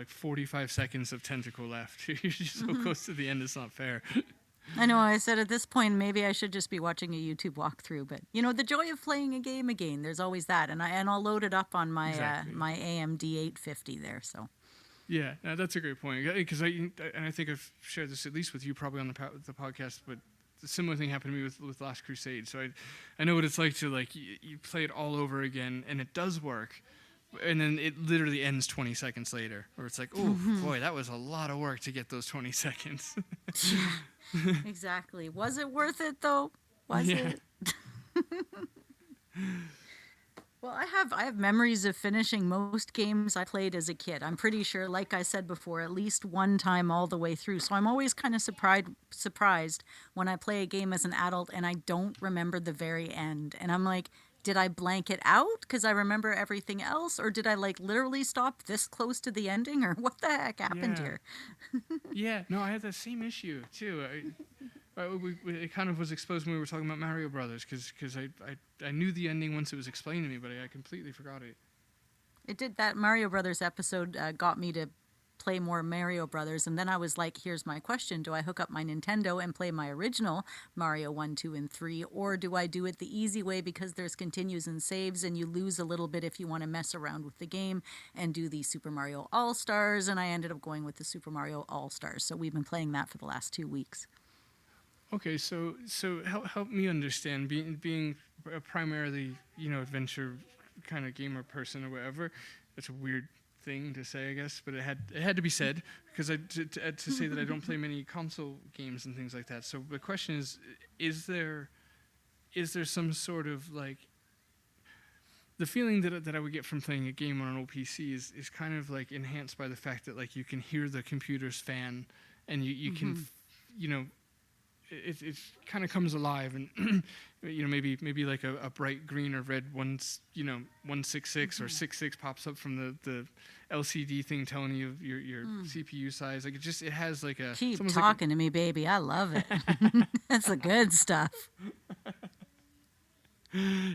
45 seconds of tentacle left. You're just so close to the end. It's not fair. I know. I said at this point maybe I should just be watching a YouTube walkthrough, but the joy of playing a game again. There's always that, and I'll load it up on my my AMD 850 there. So. Yeah, no, that's a great point. Because I think I've shared this at least with you probably on the podcast, but a similar thing happened to me with Last Crusade. So I know what it's like to you play it all over again, and it does work, and then it literally ends 20 seconds later, or it's like, oh boy, that was a lot of work to get those 20 seconds. Exactly. Was it worth it though? Was it? Well, I have memories of finishing most games I played as a kid. I'm pretty sure, like I said before, at least one time all the way through. So I'm always kind of surprised when I play a game as an adult and I don't remember the very end. And I'm like, did I blank it out because I remember everything else? Or did I literally stop this close to the ending? Or what the heck happened here? Yeah, no, I had that same issue too. It kind of was exposed when we were talking about Mario Brothers because I knew the ending once it was explained to me, but I completely forgot it. It did. That Mario Brothers episode got me to play more Mario Brothers, and then I was like, here's my question. Do I hook up my Nintendo and play my original Mario 1, 2, and 3, or do I do it the easy way because there's continues and saves and you lose a little bit if you want to mess around with the game and do the Super Mario All-Stars, and I ended up going with the Super Mario All-Stars, so we've been playing that for the last 2 weeks. Okay, so help me understand, being a primarily adventure kind of gamer person or whatever. It's a weird thing to say, I guess, but it had to be said because to say that I don't play many console games and things like that. So the question is there some sort of the feeling that I would get from playing a game on an old PC is kind of enhanced by the fact that you can hear the computer's fan and you can it kind of comes alive and maybe like a bright green or red 166 or 66 pops up from the LCD thing telling you your CPU size. It has a keep talking to me, baby. I love it. That's the good stuff.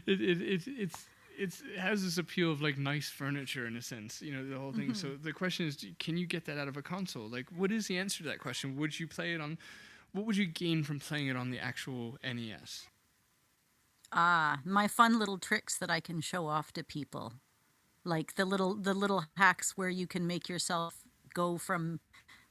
It has this appeal of nice furniture in a sense, the whole thing. So the question is, can you get that out of a console? What is the answer to that question? Would you play it on? What would you gain from playing it on the actual NES? My fun little tricks that I can show off to people. Like the little hacks where you can make yourself go from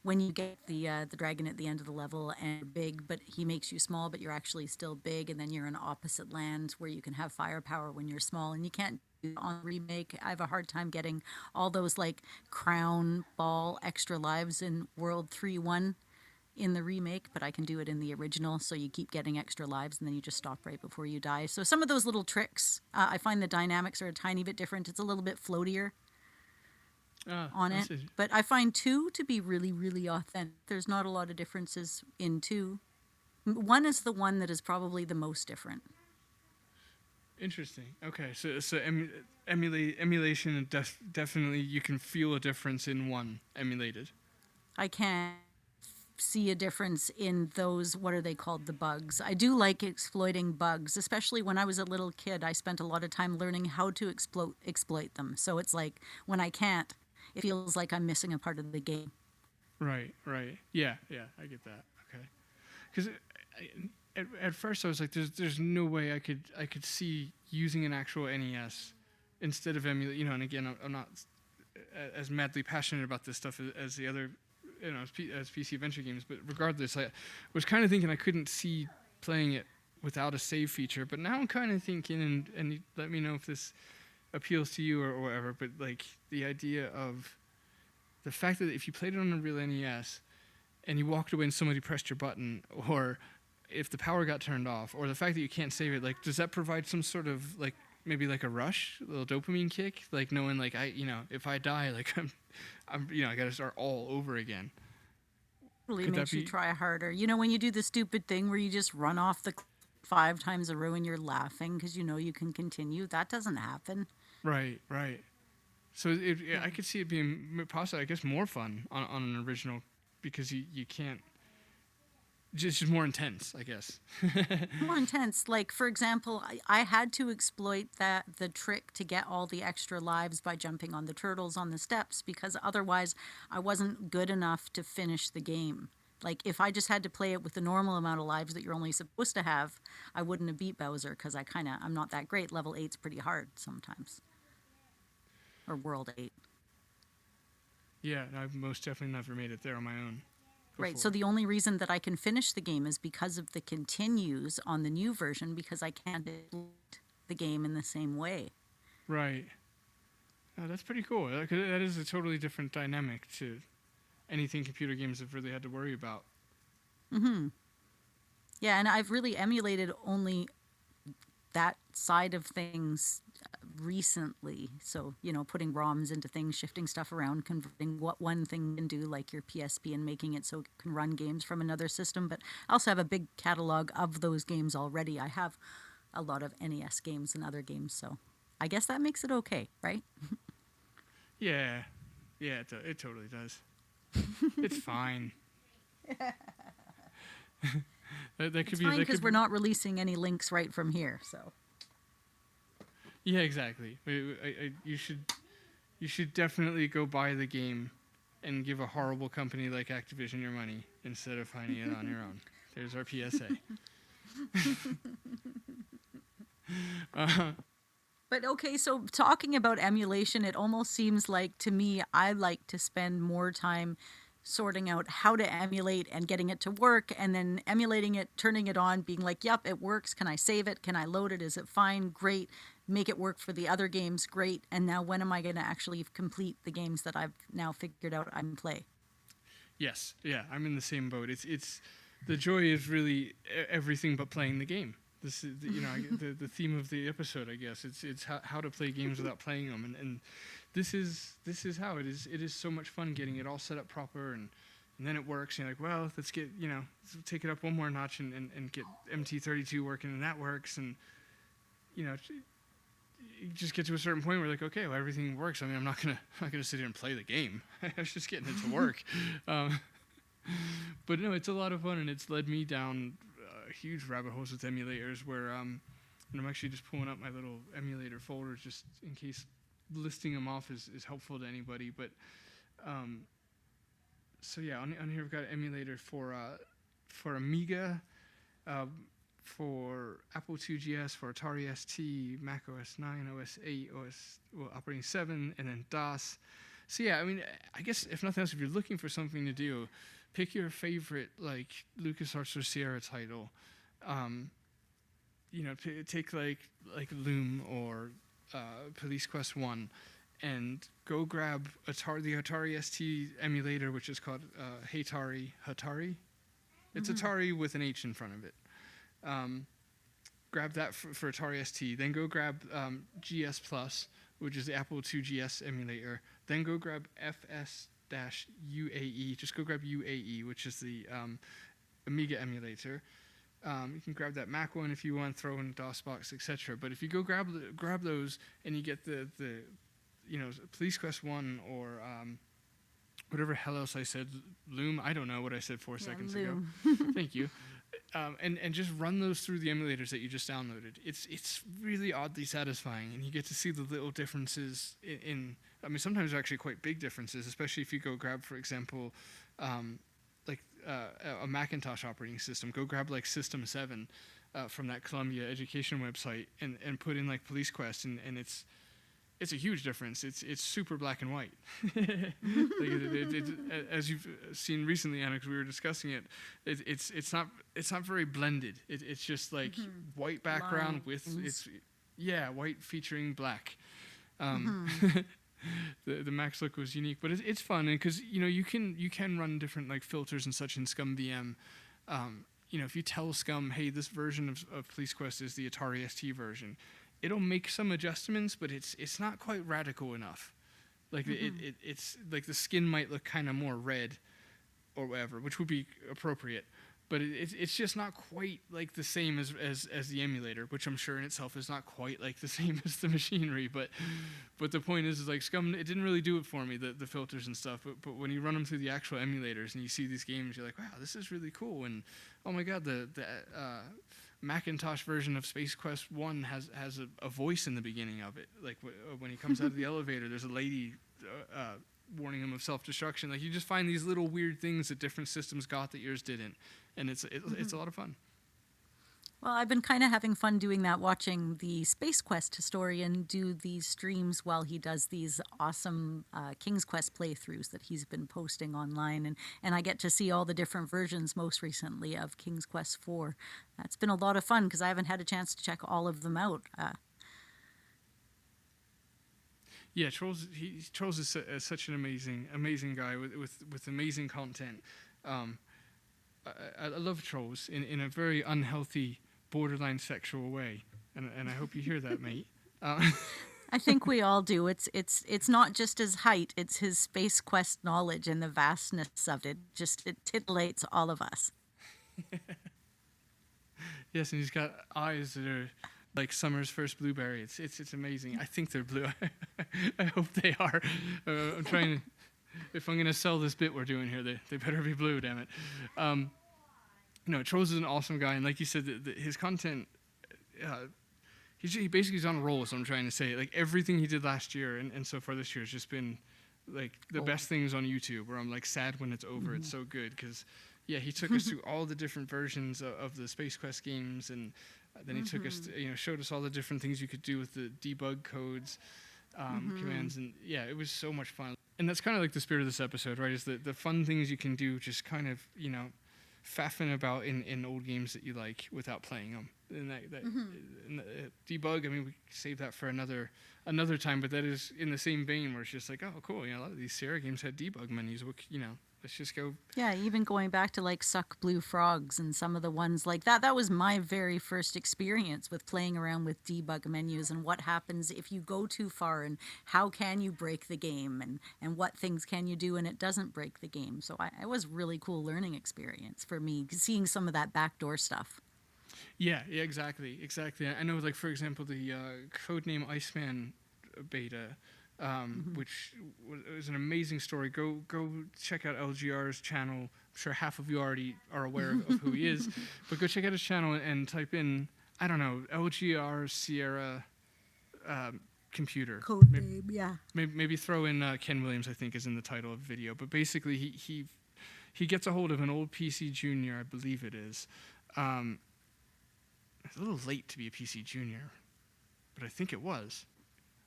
when you get the dragon at the end of the level and you're big, but he makes you small, but you're actually still big, and then you're in opposite lands where you can have firepower when you're small, and you can't do it on remake. I have a hard time getting all those crown, ball, extra lives in World 3-1 in the remake, but I can do it in the original, so you keep getting extra lives and then you just stop right before you die. So some of those little tricks, I find the dynamics are a tiny bit different. It's a little bit floatier on it, but I find 2 to be really, really authentic. There's not a lot of differences in 2. 1 is the one that is probably the most different. Interesting. Okay, so emulation, definitely you can feel a difference in 1 emulated. I can see a difference in those, what are they called, the bugs. I do like exploiting bugs, especially when I was a little kid. I spent a lot of time learning how to exploit them. So it's when I can't, it feels like I'm missing a part of the game. Right. Yeah, I get that. Okay. Because at first I was like, there's no way I could see using an actual NES instead of emulate, and again, I'm not as madly passionate about this stuff as the other as PC adventure games, but regardless, I was kind of thinking I couldn't see playing it without a save feature, but now I'm kind of thinking, and you let me know if this appeals to you or whatever, but the idea of the fact that if you played it on a real NES and you walked away and somebody pressed your button, or if the power got turned off, or the fact that you can't save it, like, does that provide some sort of like maybe like a rush, a little dopamine kick, like knowing like if I die, like I'm I got to start all over again. Really Could that makes you be? try harder. You know, when you do the stupid thing where you just run off the cliff 5 times a row and you're laughing because you know you can continue, that doesn't happen. Right, right. So Yeah. I could see it being possibly, I guess, more fun on an original because you can't. Just more intense, I guess. More intense. Like, for example, I had to exploit the trick to get all the extra lives by jumping on the turtles on the steps, because otherwise I wasn't good enough to finish the game. Like, if I just had to play it with the normal amount of lives that you're only supposed to have, I wouldn't have beat Bowser, because I'm not that great. Level 8's pretty hard sometimes. Or World 8. Yeah, no, I've most definitely never made it there on my own Right, so before. the only reason that I can finish the game is because of the continues on the new version, because I can't complete the game in the same way. Right. Oh, that's pretty cool. That is a totally different dynamic to anything computer games have really had to worry about. Yeah, and I've really emulated only that side of things recently. So, putting ROMs into things, shifting stuff around, converting what one thing can do, like your PSP, and making it so it can run games from another system. But I also have a big catalog of those games already. I have a lot of NES games and other games, so I guess that makes it okay, right? Yeah, yeah, it totally does. It's fine. That could It's be. fine That because could. we're not releasing any links right from here, so. Yeah, exactly. You should definitely go buy the game, and give a horrible company like Activision your money instead of finding it on your own. There's our PSA. But okay, so talking about emulation, it almost seems like to me, I like to spend more time sorting out how to emulate and getting it to work, and then emulating it, turning it on, being like, yep, it works. Can I save it? Can I load it? Is it fine? Great. Make it work for the other games? Great. And now when am I going to actually complete the games that I've now figured out I can play? Yes, yeah, I'm in the same boat. It's the joy is really everything but playing the game. This is the theme of the episode, I guess. It's how to play games without playing them, and this is how it is. It is so much fun getting it all set up proper, and then it works. And you're like, well, let's take it up one more notch and get MT32 working, and that works, and you just get to a certain point where like, okay, well, everything works. I mean, I'm not gonna sit here and play the game. I was just getting it to work. But no, it's a lot of fun, and it's led me down huge rabbit holes with emulators where and I'm actually just pulling up my little emulator folder just in case listing them off is helpful to anybody. But so yeah, on here we've got an emulator for Amiga, for Apple IIgs, for Atari ST, Mac OS 9, OS 8, operating 7, and then DOS. So yeah, I mean, I guess if nothing else, if you're looking for something to do, pick your favorite like LucasArts or Sierra title. Take like Loom or Police Quest 1, and go grab the Atari ST emulator, which is called Hatari. It's Atari with an H in front of it. Grab that for Atari ST. Then go grab GS Plus, which is the Apple II GS emulator. Then go grab FS-UAE. Just go grab UAE, which is the Amiga emulator. You can grab that Mac one if you want, throw in DOSBox, etc. But if you go grab those and you get the Police Quest 1 or whatever hell else I said, Loom, I don't know what I said 4 seconds ago. Thank you. And just run those through the emulators that you just downloaded. It's really oddly satisfying, and you get to see the little differences in I mean, sometimes they're actually quite big differences, especially if you go grab, for example, a Macintosh operating system. Go grab like System 7 from that Columbia Education website and put in like Police Quest, and it's a huge difference. It's super black and white. As you've seen recently, Anna, 'cause we were discussing it, it's not very blended. It's just like white background with white featuring black. The Max look was unique, but it's fun because you can run different like filters and such in ScumVM. if you tell Scum, hey, this version of Police Quest is the Atari ST version, it'll make some adjustments, but it's not quite radical enough. Like it's like the skin might look kind of more red or whatever, which would be appropriate. But it's just not quite like the same as the emulator, which I'm sure in itself is not quite like the same as the machinery. But the point is like Scum, it didn't really do it for me, the filters and stuff. But when you run them through the actual emulators and you see these games, you're like, wow, this is really cool. And oh my god, the Macintosh version of Space Quest 1 has a voice in the beginning of it. Like when he comes out of the elevator, there's a lady warning him of self-destruction. Like you just find these little weird things that different systems got that yours didn't, and it's a lot of fun. Well, I've been kind of having fun doing that, watching the Space Quest historian do these streams while he does these awesome King's Quest playthroughs that he's been posting online, and I get to see all the different versions, most recently of King's Quest 4. It's been a lot of fun because I haven't had a chance to check all of them out. Yeah, Trolls is such an amazing guy with amazing content. I love Trolls in a very unhealthy, borderline sexual way, and I hope you hear that, mate. I think we all do. It's not just his height; it's his Space Quest knowledge and the vastness of it. It titillates all of us. Yes, and he's got eyes that are like summer's first blueberry. It's amazing. I think they're blue. I hope they are. I'm trying to. If I'm gonna sell this bit we're doing here, they better be blue. Damn it. No, Trolls is an awesome guy, and like you said, his content. He basically is on a roll. So I'm trying to say, like everything he did last year and so far this year has just been like the best things on YouTube. Where I'm like sad when it's over. It's so good because. Yeah, he took us through all the different versions of the Space Quest games, and then he took us, showed us all the different things you could do with the debug codes, commands, and yeah, it was so much fun. And that's kind of like the spirit of this episode, right? Is the fun things you can do, just kind of, faffing about in old games that you like without playing them. And and debug, I mean, we save that for another time, but that is in the same vein where it's just like, oh, cool, a lot of these Sierra games had debug menus, let's just go. Yeah, even going back to like Suck Blue Frogs and some of the ones like that. That was my very first experience with playing around with debug menus and what happens if you go too far and how can you break the game and what things can you do and it doesn't break the game. So it was really cool learning experience for me, seeing some of that backdoor stuff. Yeah, exactly. I know, like, for example, the Codename Iceman beta, which was an amazing story. Go check out LGR's channel. I'm sure half of you already are aware of who he is, but go check out his channel and type in, I don't know, LGR Sierra computer. Code name, yeah. Maybe throw in Ken Williams, I think, is in the title of the video. But basically, he gets a hold of an old PC Junior, I believe it is. It's a little late to be a PC Junior, but I think it was.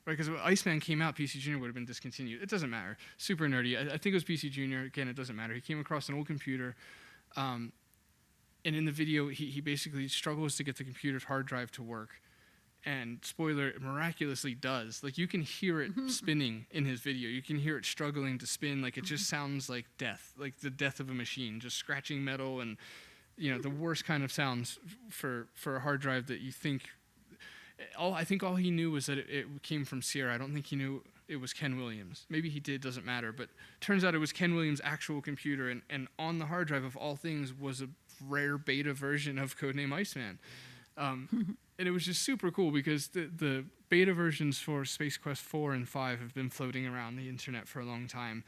Right, because when Iceman came out, PC Junior would have been discontinued. It doesn't matter. Super nerdy. I think it was PC Junior. Again, it doesn't matter. He came across an old computer, and in the video, he basically struggles to get the computer's hard drive to work. And spoiler, it miraculously does. Like, you can hear it spinning in his video. You can hear it struggling to spin. Like, it just sounds like death, like the death of a machine, just scratching metal and, the worst kind of sounds for a hard drive that you think. I think all he knew was that it came from Sierra. I don't think he knew it was Ken Williams. Maybe he did, doesn't matter. But turns out it was Ken Williams' actual computer, and on the hard drive, of all things, was a rare beta version of Codename Iceman. And it was just super cool because the beta versions for Space Quest 4 and 5 have been floating around the internet for a long time.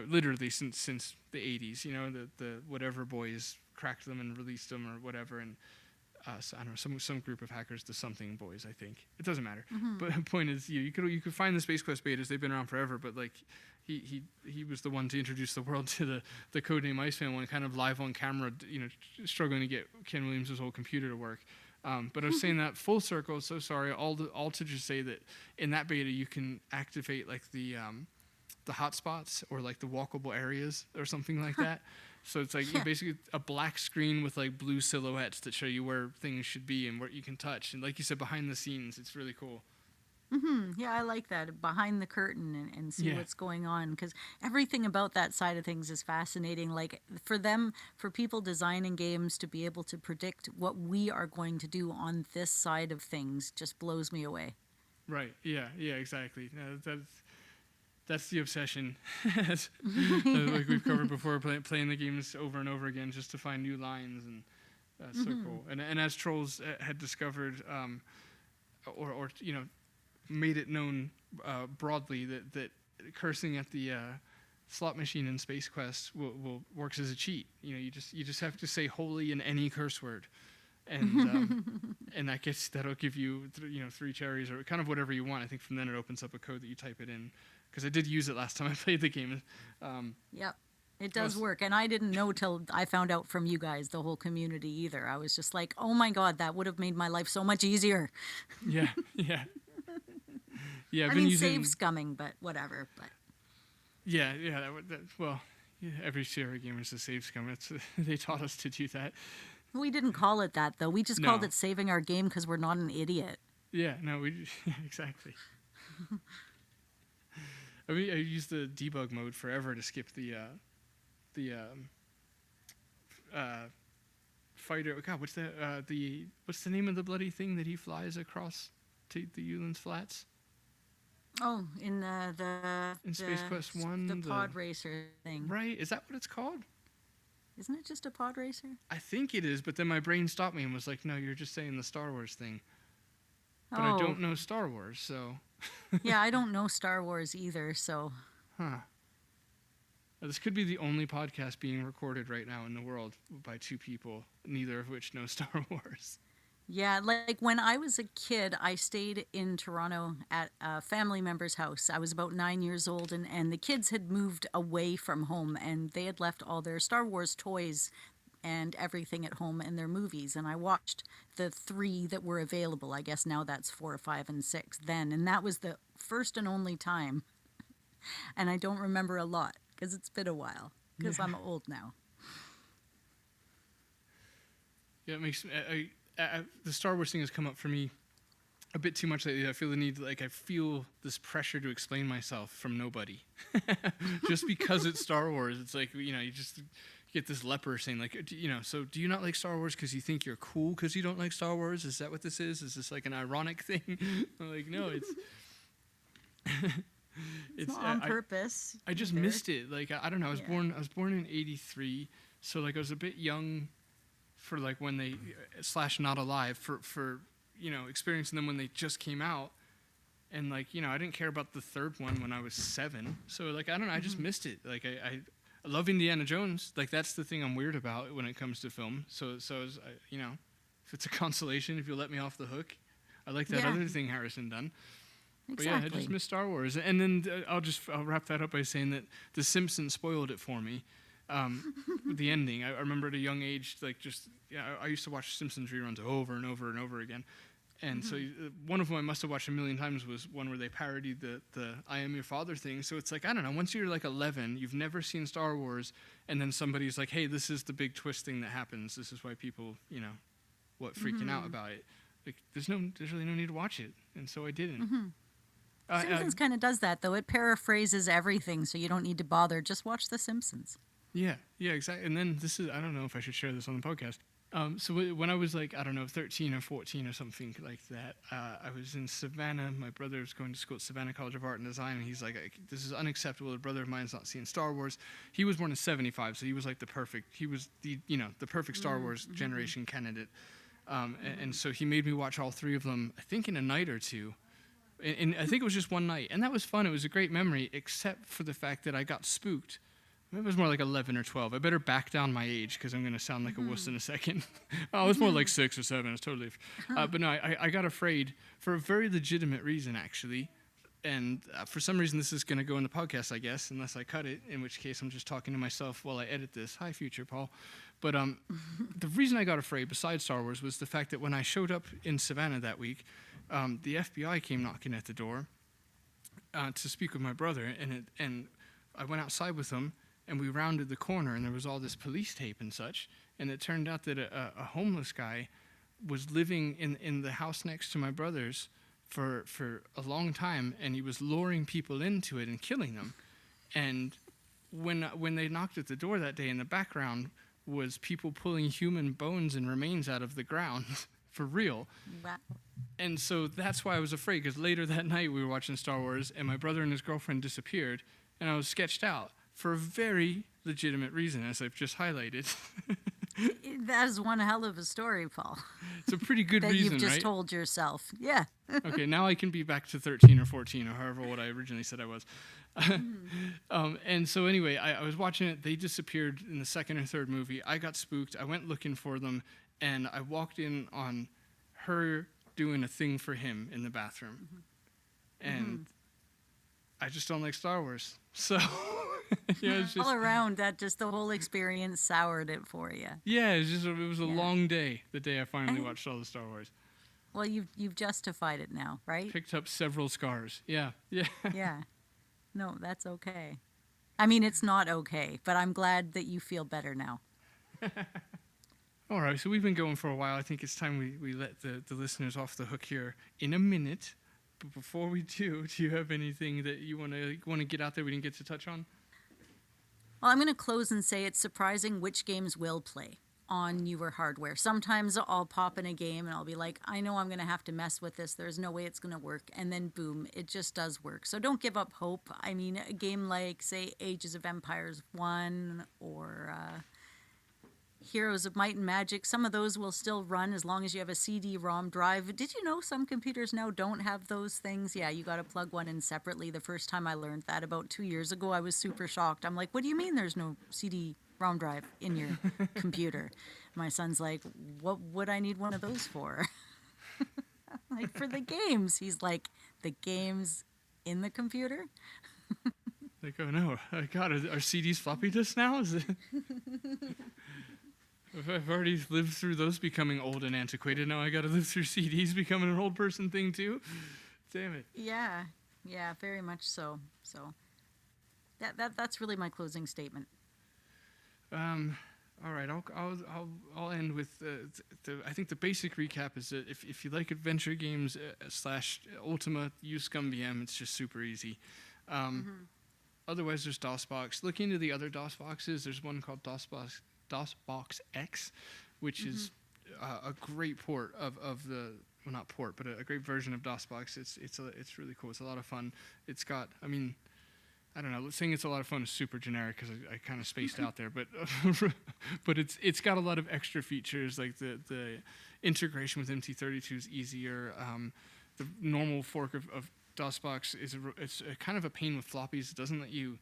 Literally since the 80s, the whatever boys cracked them and released them or whatever, and so I don't know, some group of hackers, the something boys, I think. It doesn't matter. But the point is, you could find the Space Quest betas. They've been around forever, but like he was the one to introduce the world to the Codename Iceman one, kind of live on camera, struggling to get Ken Williams' whole computer to work. But I was saying that full circle. So sorry, all to just say that in that beta you can activate like the hotspots or like the walkable areas or something like that. So it's like basically a black screen with like blue silhouettes that show you where things should be and what you can touch. And like you said, behind the scenes, it's really cool. Yeah, I like that. Behind the curtain and see Yeah. what's going on, because everything about that side of things is fascinating. Like for them, for people designing games to be able to predict what we are going to do on this side of things just blows me away. Right. Yeah. Yeah. Exactly. No, that's the obsession. Like we've covered before, playing the games over and over again just to find new lines, and that's so cool. And as trolls had discovered, or made it known broadly that cursing at the slot machine in Space Quest will works as a cheat. You just have to say holy in any curse word, and that'll give you 3 cherries or kind of whatever you want. I think from then it opens up a code that you type it in, because I did use it last time I played the game. Yep. It does work. And I didn't know till I found out from you guys, the whole community, either. I was just like, oh my God, that would have made my life so much easier. Yeah, yeah, yeah. I've I been mean, using save scumming, but whatever. But yeah, yeah. Well, yeah, every Sierra gamer is a save scum. They taught us to do that. we didn't call it that, though. We just called No. it saving our game because we're not an idiot. Yeah, no, we exactly. I used the debug mode forever to skip the fighter. God, what's the name of the bloody thing that he flies across to the Ulan's Flats? Oh, in the Space Quest 1, the pod racer thing. Right? Is that what it's called? Isn't it just a pod racer? I think it is, but then my brain stopped me and was like, "No, you're just saying the Star Wars thing." But I don't know Star Wars, so. Yeah, I don't know Star Wars either, so. Huh. This could be the only podcast being recorded right now in the world by 2 people, neither of which know Star Wars. Yeah, like when I was a kid, I stayed in Toronto at a family member's house. I was about 9 years old, and the kids had moved away from home, and they had left all their Star Wars toys and everything at home and their movies. And I watched the 3 that were available. I guess now that's 4, 5, and 6 then. And that was the first and only time. And I don't remember a lot because it's been a while because I'm old now. Yeah, it makes the Star Wars thing has come up for me a bit too much lately. I feel the need, I feel this pressure to explain myself from nobody, just because it's Star Wars. It's like you just get this leper saying so do you not like Star Wars because you think you're cool because you don't like Star Wars? Is that what this is? Is this like an ironic thing? I'm like, no, it's. It's not on purpose. I just missed it. I don't know. I was born in '83, so I was a bit young for when they / not alive for experiencing them when they just came out, and I didn't care about the 3rd one when I was 7. So I don't know. I just missed it. I love Indiana Jones. That's the thing I'm weird about when it comes to film. So as if it's a consolation, if you'll let me off the hook, I like that other thing Harrison done. But Exactly. yeah, I just missed Star Wars. And then I'll wrap that up by saying that The Simpsons spoiled it for me. The ending. I remember at a young age, I used to watch Simpsons reruns over and over and over again. And so one of them I must have watched a million times was one where they parodied the I Am Your Father thing. So it's I don't know, once you're 11, you've never seen Star Wars, and then somebody's like, hey, this is the big twist thing that happens. This is why people, freaking out about it. There's really no need to watch it. And so I didn't. Simpsons kind of does that, though. It paraphrases everything, so you don't need to bother. Just watch The Simpsons. Yeah, exactly. And then I don't know if I should share this on the podcast. So when I was 13 or 14 or something like that, I was in Savannah. My brother was going to school at Savannah College of Art and Design, and he's like, this is unacceptable. A brother of mine's not seeing Star Wars. He was born in '75, so he was the perfect Star Wars generation candidate. And so he made me watch all 3 of them, I think in a night or 2. And I think it was just one night. And that was fun. It was a great memory, except for the fact that I got spooked. Maybe it was more 11 or 12. I better back down my age because I'm going to sound like a wuss in a second. Oh, it was more 6 or 7. It's totally. But no, I got afraid for a very legitimate reason, actually. And for some reason, this is going to go in the podcast, I guess, unless I cut it, in which case I'm just talking to myself while I edit this. Hi, future Paul. But the reason I got afraid, besides Star Wars, was the fact that when I showed up in Savannah that week, the FBI came knocking at the door to speak with my brother, and I went outside with them, and we rounded the corner, and there was all this police tape and such, and it turned out that a homeless guy was living in the house next to my brother's for a long time, and he was luring people into it and killing them. And when they knocked at the door that day, in the background was people pulling human bones and remains out of the ground for real. Wow. And so that's why I was afraid, because later that night we were watching Star Wars, and my brother and his girlfriend disappeared, and I was sketched out for a very legitimate reason, as I've just highlighted. That is one hell of a story, Paul. It's a pretty good that reason, you've just right? told yourself. Yeah. Okay, now I can be back to 13 or 14 or however what I originally said I was. And so anyway, I was watching it. They disappeared in the second or third movie. I got spooked. I went looking for them, and I walked in on her doing a thing for him in the bathroom. And I just don't like Star Wars. So, it's just... All around, that just the whole experience soured it for you. Yeah, it was a long day, the day I finally watched all the Star Wars. Well, you've justified it now, right? Picked up several scars. Yeah. Yeah. No, that's okay. I mean, it's not okay, but I'm glad that you feel better now. All right, so we've been going for a while. I think it's time we let the listeners off the hook here in a minute. But before we do you have anything that you want to get out there we didn't get to touch on? Well, I'm going to close and say it's surprising which games will play on newer hardware. Sometimes I'll pop in a game and I'll be like, I know I'm going to have to mess with this. There's no way it's going to work. And then boom, it just does work. So don't give up hope. I mean, a game like, say, Ages of Empires 1 or Heroes of Might and Magic, some of those will still run as long as you have a CD-ROM drive. Did you know some computers now don't have those things? Yeah, you got to plug one in separately. The first time I learned that about 2 years ago, I was super shocked. I'm like, what do you mean there's no CD-ROM drive in your computer? My son's like, what would I need one of those for? I'm like, for the games. He's like, the games in the computer? Like, oh no, God, are CDs floppy disks now? Is it? I've already lived through those becoming old and antiquated. Now I got to live through CDs becoming an old person thing too. Damn it. Yeah, very much so. So that's really my closing statement. All right, I'll end with I think the basic recap is that if you like adventure games / Ultima, use ScumVM. It's just super easy. Otherwise, there's DOSBox. Look into the other DOSBoxes. There's one called DOSBox X, which is a great port of the, well, not port, but a great version of DOSBox. It's really cool. It's a lot of fun. It's got, I mean, I don't know. Saying it's a lot of fun is super generic because I kind of spaced out there, but but it's got a lot of extra features, like the integration with MT32 is easier. The normal fork of DOSBox it's a kind of a pain with floppies. It doesn't let you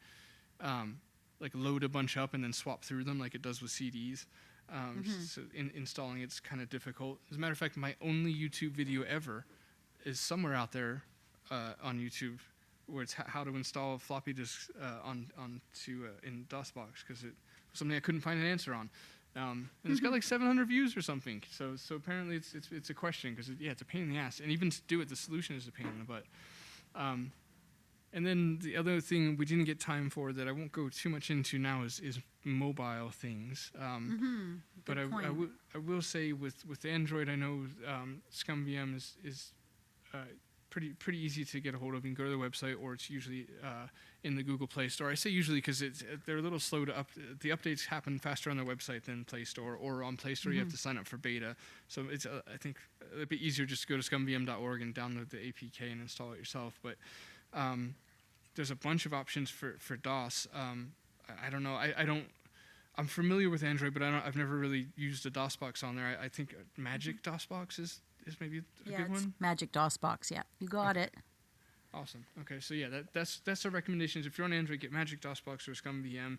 like load a bunch up and then swap through them like it does with CDs. So installing it's kind of difficult. As a matter of fact, my only YouTube video ever is somewhere out there on YouTube, where it's how to install floppy disks in DOSBox, because it was something I couldn't find an answer on. And it's got like 700 views or something. So apparently it's a question, because it's a pain in the ass. And even to do it, the solution is a pain in the butt. And then the other thing we didn't get time for that I won't go too much into now is mobile things. But I will say with Android, I know ScumVM is pretty easy to get a hold of. You can go to their website, or it's usually in the Google Play Store. I say usually because they're a little slow to the updates happen faster on their website than Play Store, or on Play Store you have to sign up for beta. So it's I think a bit easier just to go to scumvm.org and download the APK and install it yourself. But there's a bunch of options for DOS. I don't know. I'm familiar with Android, but I've never really used a DOSBox on there. I think Magic DOSBox is maybe a good one. Magic DOSBox. Yeah, you got it. Awesome. Okay, so yeah, that's our recommendations. If you're on Android, get Magic DOSBox or ScumVM.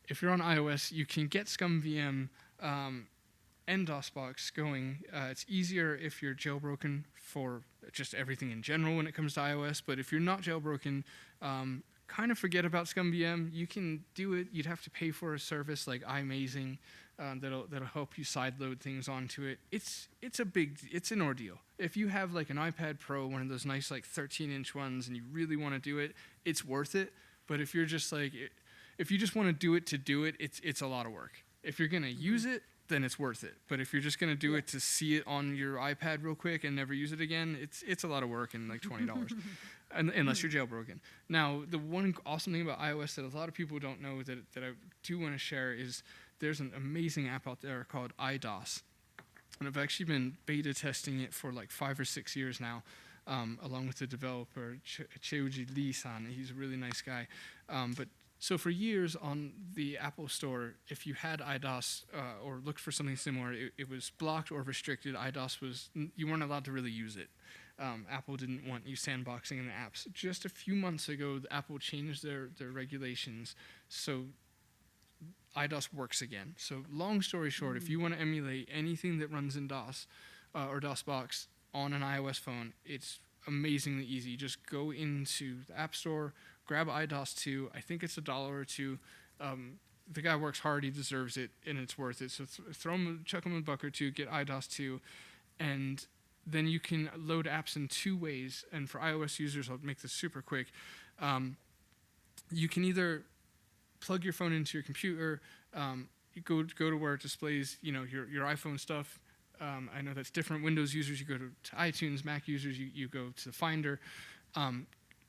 If you're on iOS, you can get ScumVM and DOSBox going. It's easier if you're jailbroken for just everything in general when it comes to iOS. But if you're not jailbroken, kind of forget about ScumVM. You can do it. You'd have to pay for a service like iMazing that'll help you sideload things onto it. It's an ordeal. If you have like an iPad Pro, one of those nice like 13-inch ones, and you really want to do it, it's worth it. But if you just want to do it, it's a lot of work. If you're gonna use it, then it's worth it. But if you're just gonna do it to see it on your iPad real quick and never use it again, it's a lot of work and like $20, unless you're jailbroken. Now, the one awesome thing about iOS that a lot of people don't know that I do want to share is there's an amazing app out there called iDOS, and I've actually been beta testing it for like 5 or 6 years now, along with the developer Cheuji Lee-san. He's a really nice guy, but. So for years on the Apple Store, if you had iDOS or looked for something similar, it was blocked or restricted. iDOS you weren't allowed to really use it. Apple didn't want you sandboxing in the apps. Just a few months ago, Apple changed their regulations, so iDOS works again. So long story short, if you want to emulate anything that runs in DOS or DOSBox on an iOS phone, it's amazingly easy. Just go into the App Store, grab iDOS 2. I think it's $1 or $2. The guy works hard. He deserves it, and it's worth it. So chuck him a buck or two, get iDOS 2, and then you can load apps in 2 ways. And for iOS users, I'll make this super quick. You can either plug your phone into your computer, you go to where it displays, your iPhone stuff. I know that's different. Windows users, you go to iTunes. Mac users, you go to the Finder.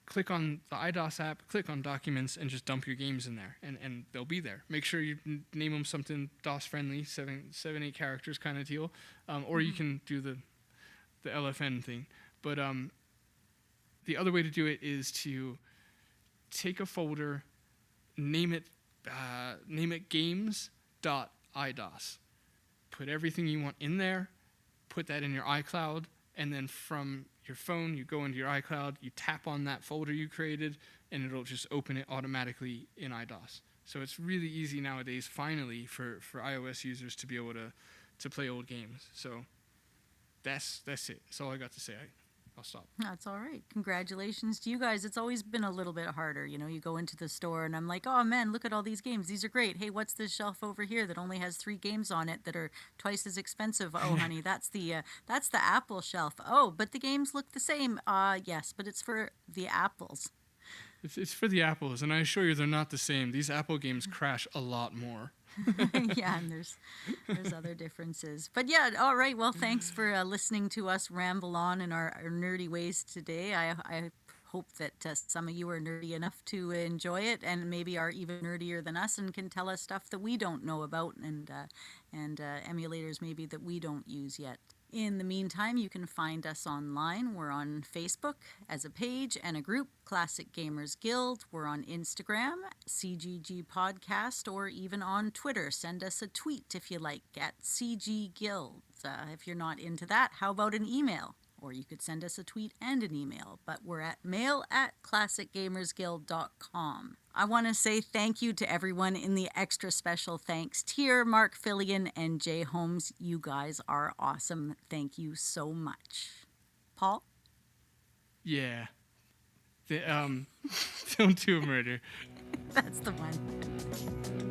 Click on the iDOS app, click on Documents, and just dump your games in there, and they'll be there. Make sure you name them something DOS-friendly, 8 characters kind of deal, or you can do the LFN thing. But the other way to do it is to take a folder, name it games.idos. Put everything you want in there, put that in your iCloud, and then from your phone, you go into your iCloud, you tap on that folder you created, and it'll just open it automatically in iDOS. So it's really easy nowadays, finally, for iOS users to be able to play old games. So that's it. That's all I got to say. I'll stop. That's all right. Congratulations to you guys. It's always been a little bit harder. You go into the store and I'm like, oh man, look at all these games. These are great. Hey, what's this shelf over here that only has 3 games on it that are twice as expensive? Oh, honey, that's the Apple shelf. Oh, but the games look the same. Yes, but it's for the apples. It's for the apples, and I assure you they're not the same. These Apple games crash a lot more. Yeah, and there's other differences. But yeah, all right. Well, thanks for listening to us ramble on in our nerdy ways today. I hope that some of you are nerdy enough to enjoy it, and maybe are even nerdier than us and can tell us stuff that we don't know about, and emulators maybe that we don't use yet. In the meantime, you can find us online. We're on Facebook as a page and a group, Classic Gamers Guild. We're on Instagram, CGG Podcast, or even on Twitter. Send us a tweet if you like at CG Guild. If you're not into that, how about an email? Or you could send us a tweet and an email. But we're at mail@classicgamersguild.com. I want to say thank you to everyone in the extra special thanks tier, Mark Fillion and Jay Holmes. You guys are awesome. Thank you so much. Paul? Yeah. Don't do a murder. That's the one.